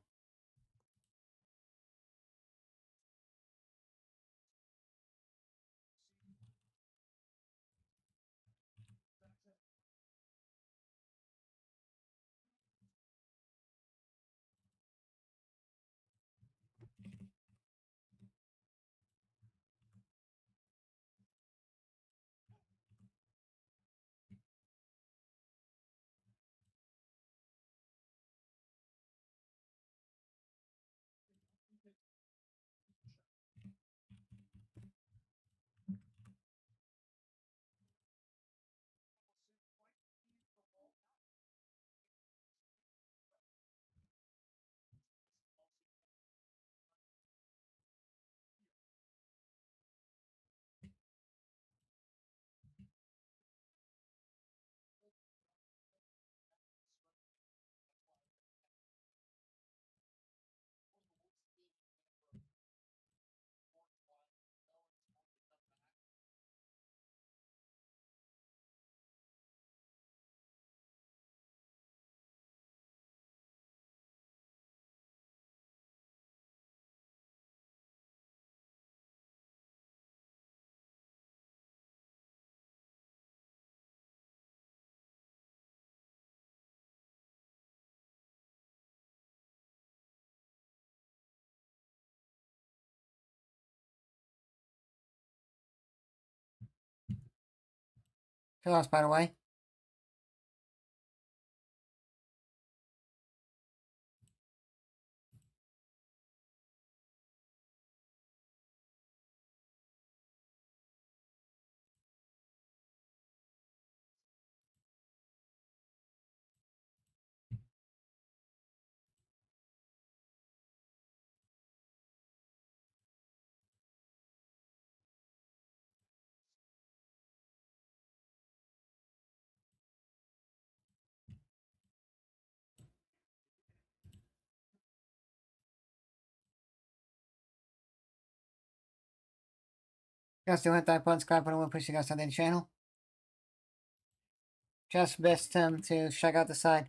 They lost, by the way. Just do hit that button, subscribe button, we'll push you guys on the channel. Just missed him to check out the side.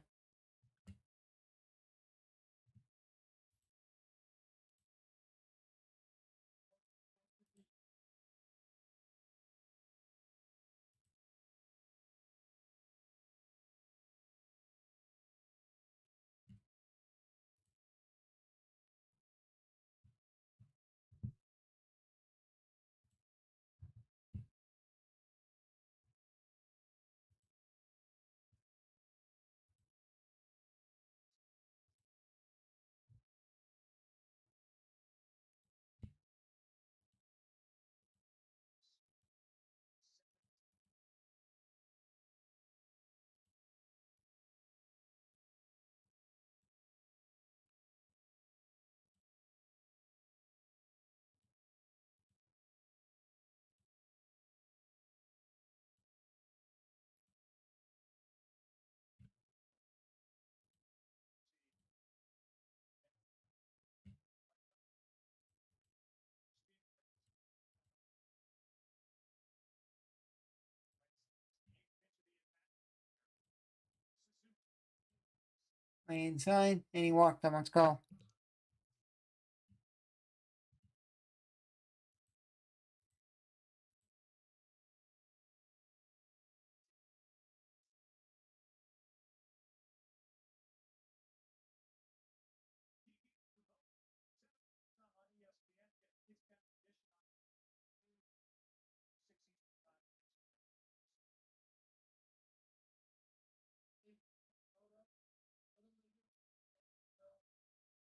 Way inside, and he walked them. Let's go.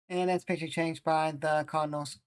And that's picture changed by the Cardinals.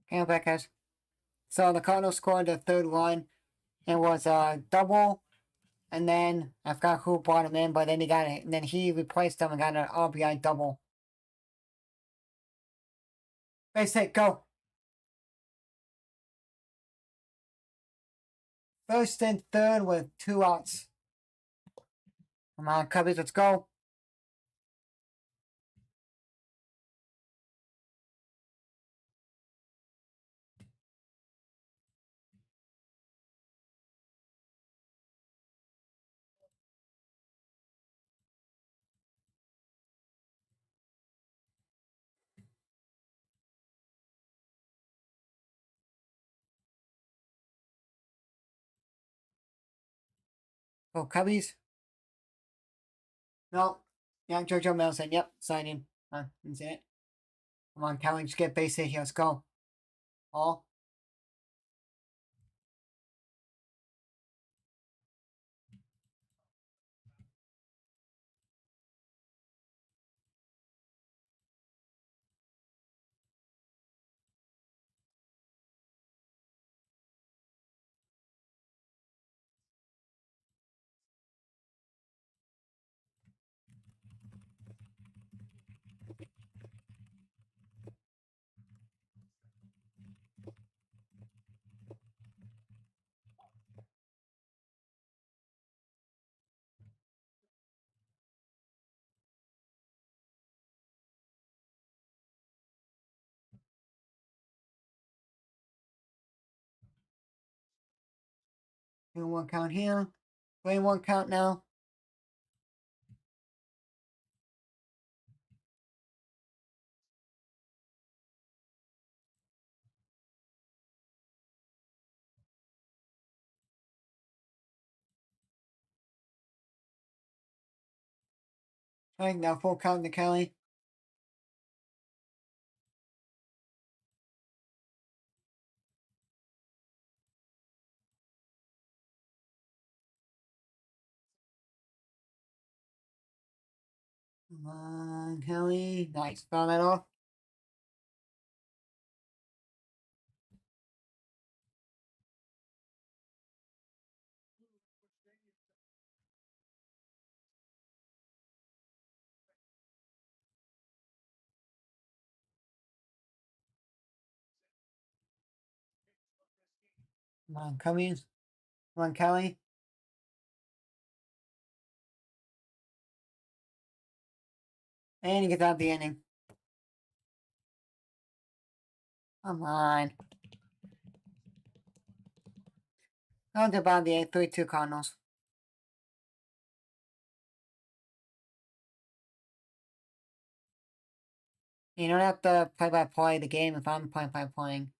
Okay, I'm back, guys. So the Cardinals scored the third run. It was a double And then I forgot who brought him in, but then he got it. And then he replaced him and got an RBI double. Base hit, go. First and third with 2 outs. Come on, Cubbies, let's go. Go Cubbies. No. Yeah, Jojo Mel said, yep, sign in. Didn't see it. Come on, Kelly, just get base hit here. Let's go. All. Doing 1 count here. Playing 1 count now. Alright, now full count to Kelly. Come on, Kelly. Nice. Found that off. Come on, Cubbies. Come on, Kelly. And he gets out the inning. Come on. Down to about the 8th, 3-2 Cardinals. You don't have to play by play the game if I'm playing by playing.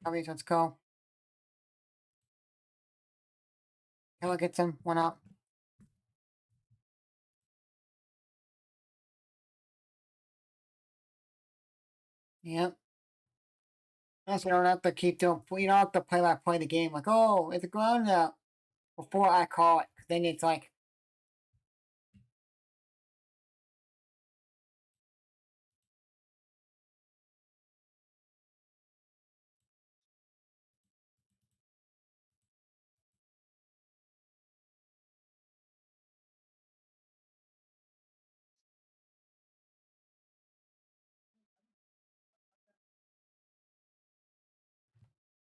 Cubbies, let's go. Taylor gets him, one out. Yep. Plus, we don't have to keep doing. You don't have to play the game like, oh, it's a ground out before I call it. Then it's like,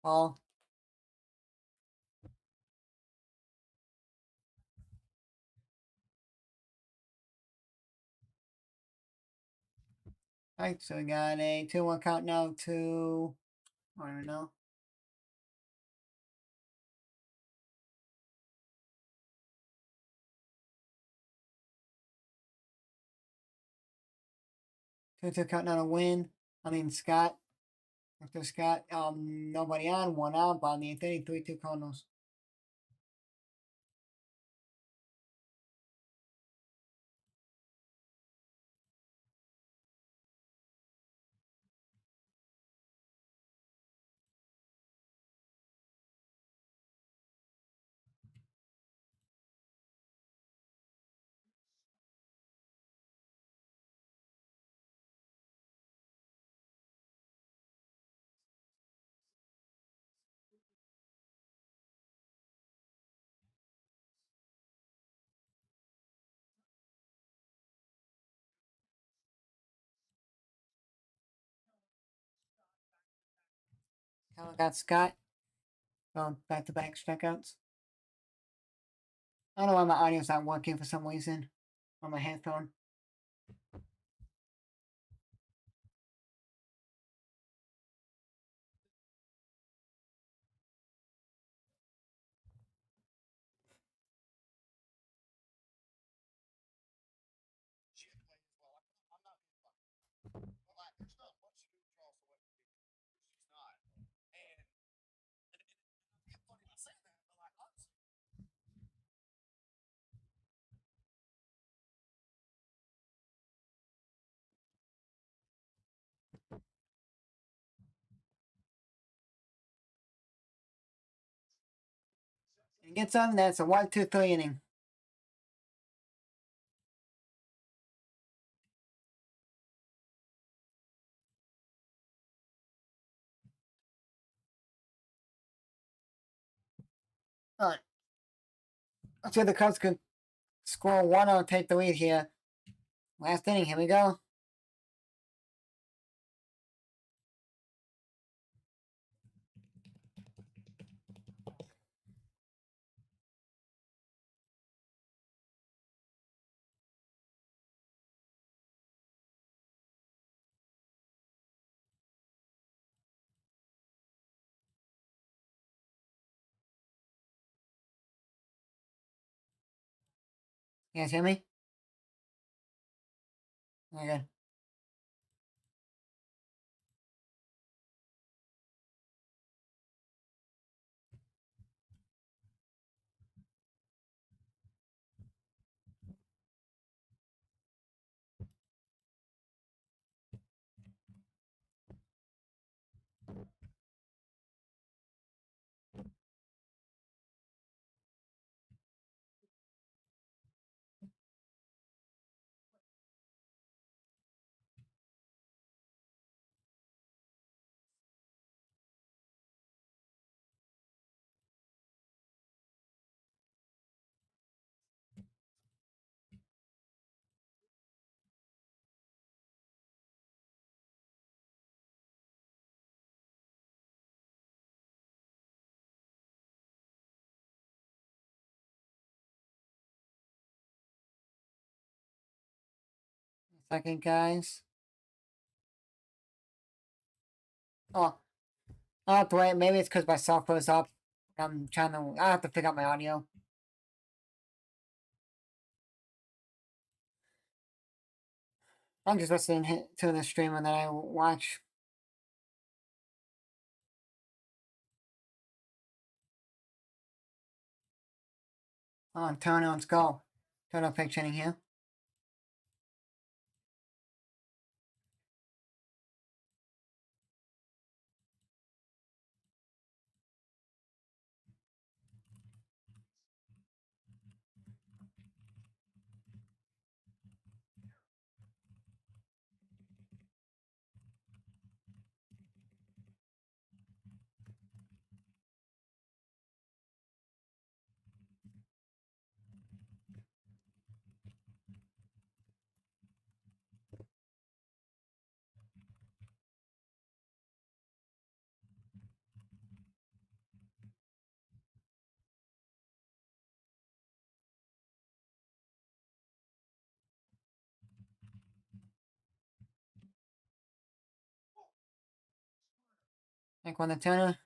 oh, right. So we got a 2-1 count now to, I don't know. Two count now to win. I mean Scott. After Scott, nobody on, one out. Bottom of the 8th, 3-2 Cardinals. Now we got Scott. Back to back strikeouts. I don't know why my audio's not working for some reason on my headphone. And gets on, that's a 1-2-3 inning. All right. Let's see if the Cubs can score one or take the lead here. Last inning, here we go. You guys hear me? Okay. Second, guys. Oh, I'll have to wait. Maybe it's because my software's up. I'm trying to. I have to figure out my audio. I'm just listening to the stream and then I watch. On Turner, let's go. Turner pitch hitting here. Take one to Turner.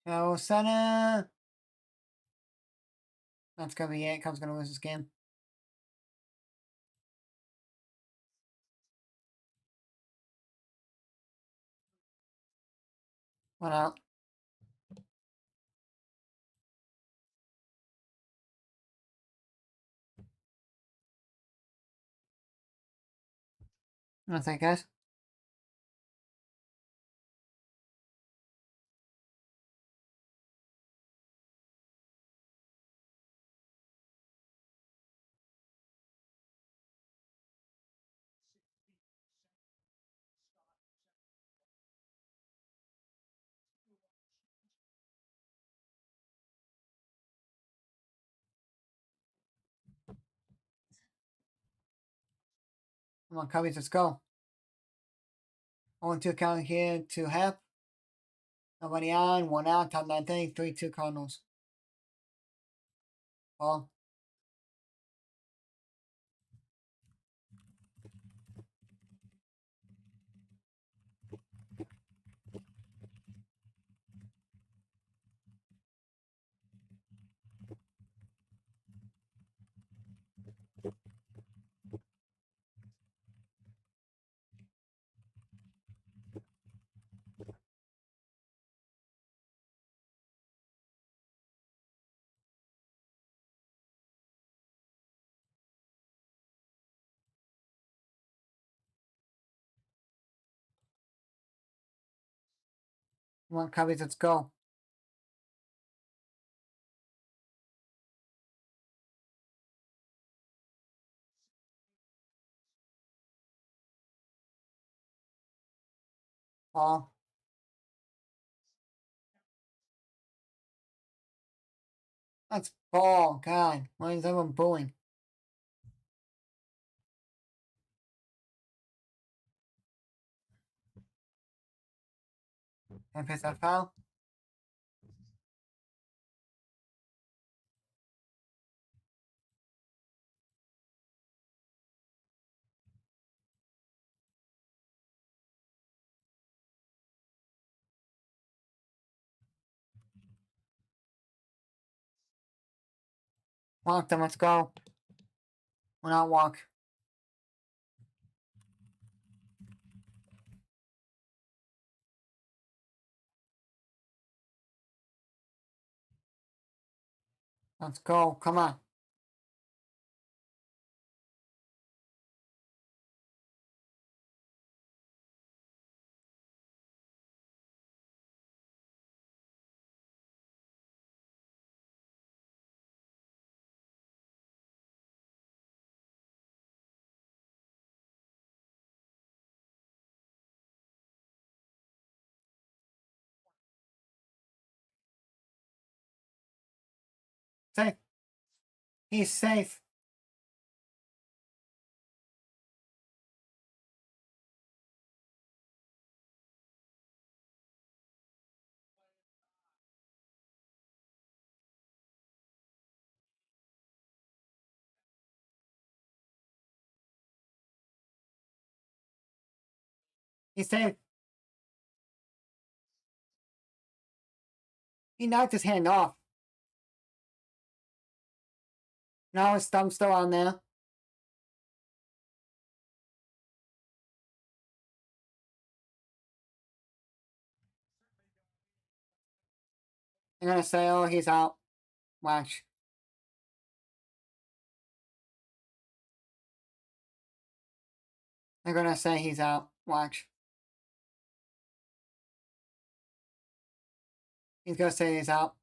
Go center. That's gonna be it. Cubs gonna lose this game. One out. That's it, guys. Come on, Cubbies, let's go. 0-2 count here to Hep. Nobody on. One out. Top 9 thing. 3-2 Cardinals. Ball. Come on, Cubbies, let's go. Ball. That's ball. God, why is everyone booing? And piss that foul. Walk them, let's go. We're not walk. Let's go. Come on. Safe. He's safe. He's safe. He knocked his hand off. No, his thumb's still on there. I'm gonna say, oh, he's out. Watch. I'm gonna say he's out. Watch. He's gonna say he's out.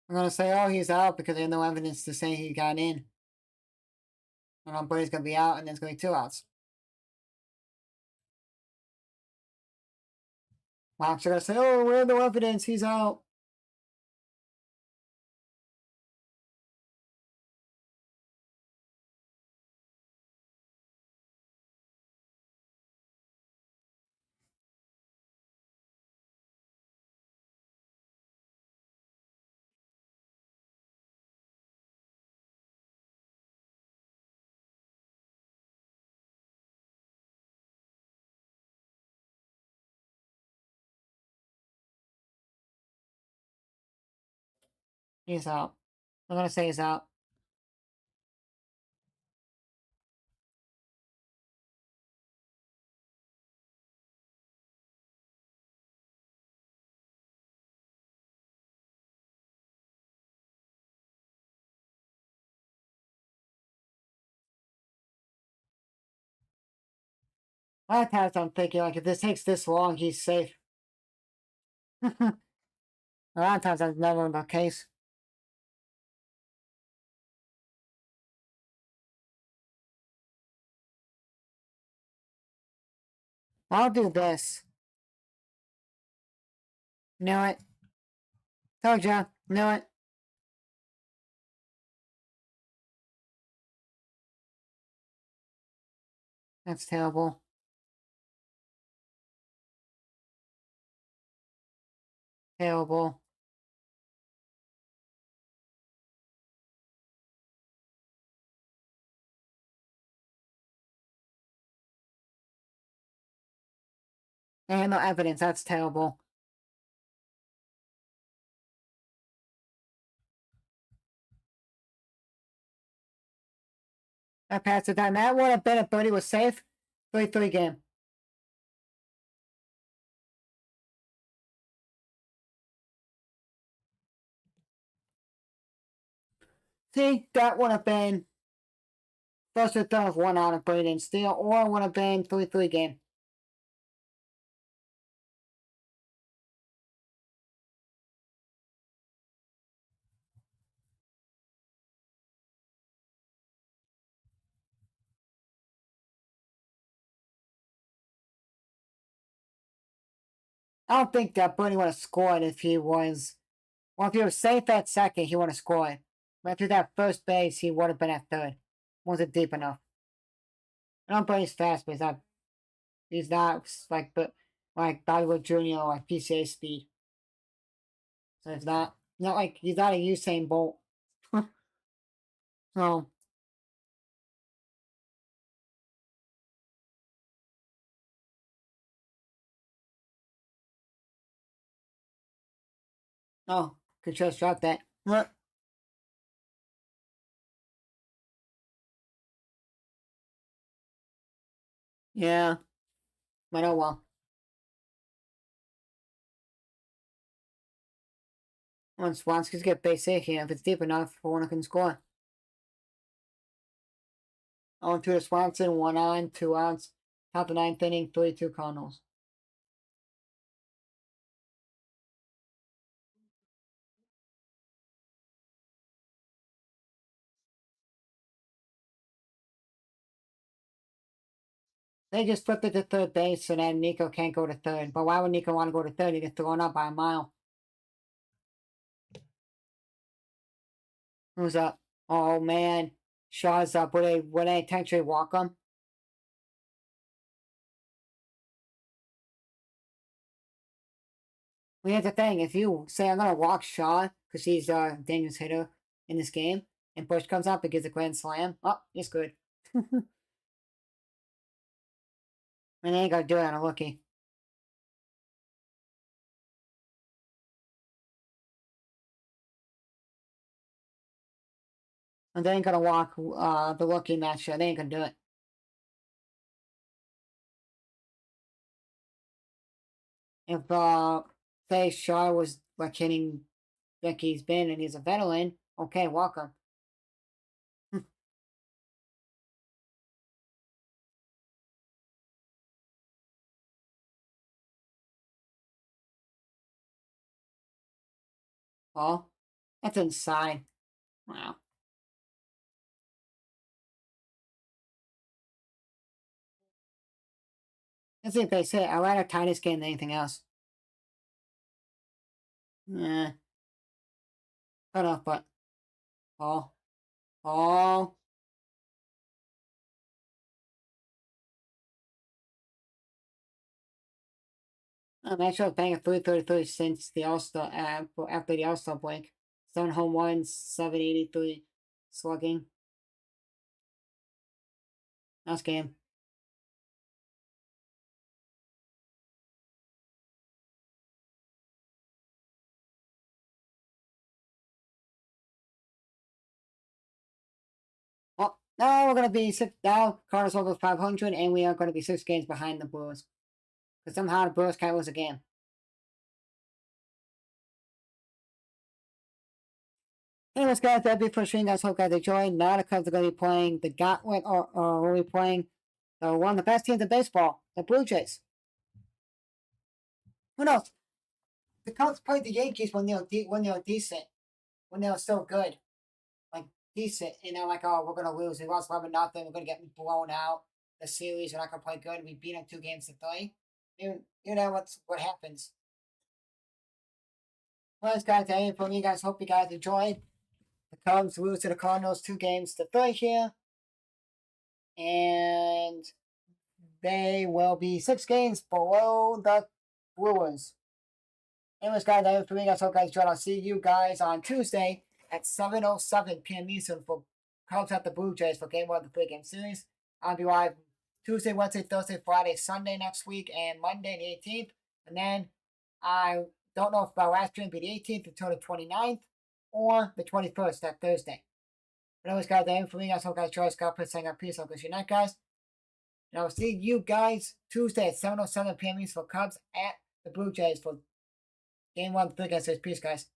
I'm gonna say, oh, he's out because there's no evidence to say he got in. And I'm he's gonna be out, and there's gonna be 2 outs. Watch. They're gonna say, oh, we have no evidence. He's out. He's out. I'm gonna say he's out. A lot of times I'm thinking, like, if this takes this long, he's safe. A lot of times that's never the case. I'll do this. Knew it. Told ya. Knew it. That's terrible. Terrible. And no evidence. That's terrible. That passed the time. That would have been if Birdie was safe. 3-3 game. See, that would have been first or third with 1 out of Birdie didn't steal, or would have been 3-3 game. I don't think that Birdie would have scored if he was. Well, if he was safe at second, he would have scored. But after that first base, he would have been at third. Wasn't deep enough. I don't Birdie's fast, but he's not like Bollywood Jr. or like PCA speed. So it's not like he's not a Usain Bolt. So oh, could just drop that. What? Yeah, but oh well. Once Swansky's get base hit here, if it's deep enough, one can score. 0-2 to Swanson, 1 on, 2 outs. Top of 9th inning, 3-2 Cardinals. They just flipped it to third base, so then Nico can't go to third. But why would Nico want to go to third? He gets thrown up by a mile. Who's up? Oh man, Shaw's up. Would they intentionally walk him? Well, here's the thing: if you say I'm gonna walk Shaw, because she's a dangerous hitter in this game. And Bush comes up and gives a grand slam. Oh, it's good. And they ain't gonna do it on a rookie. And they ain't gonna walk the rookie match. They ain't gonna do it. If say Shaw was like hitting like he's been and he's a veteran, okay, welcome. Oh, that's inside. Wow. That's if they say I rather tie this game than anything else. Eh, cut off, but oh, oh. I'm actually paying a 333 since the All-Star after the All-Star break. 7 home runs, 783 slugging. Nice game. Well, now we're gonna be six now. Cardinals over 500, and we are gonna be 6 games behind the Brewers. Because somehow the Brewers can't lose a game. Anyways, guys, that'll be for stream, guys. Hope guys enjoyed. Now the Cubs are gonna be playing the Gauntlet, or we'll be playing one of the best teams in baseball, the Blue Jays. Who knows? The Cubs played the Yankees when they were decent, when they were still good, like decent. And they're like, oh, we're gonna lose. We lost 11-0. We're gonna get blown out. The series, we're not gonna play good. We beat them 2-3. You know what happens. Well, guys, that's it for me, guys. Hope you guys enjoyed. The Cubs lose to the Cardinals 2-3 here, and they will be 6 games below the Brewers. Anyways, guys, that's it for me, guys. Hope you guys enjoyed. I'll see you guys on Tuesday at 7:07 p.m. Eastern for Cubs at the Blue Jays for Game 1 of the 3-game series. I'll be live Tuesday, Wednesday, Thursday, Friday, Sunday next week, and Monday the 18th. And then I don't know if my last stream will be the 18th until the 29th or the 21st, that Thursday. But anyways, guys, that's it for me, guys. Hope you guys enjoyed. Scott, please saying peace. I'll good night, guys. And I'll see you guys Tuesday at 7:07 p.m. Eastern for Cubs at the Blue Jays for Game 1 of the 3-game series. Peace, guys.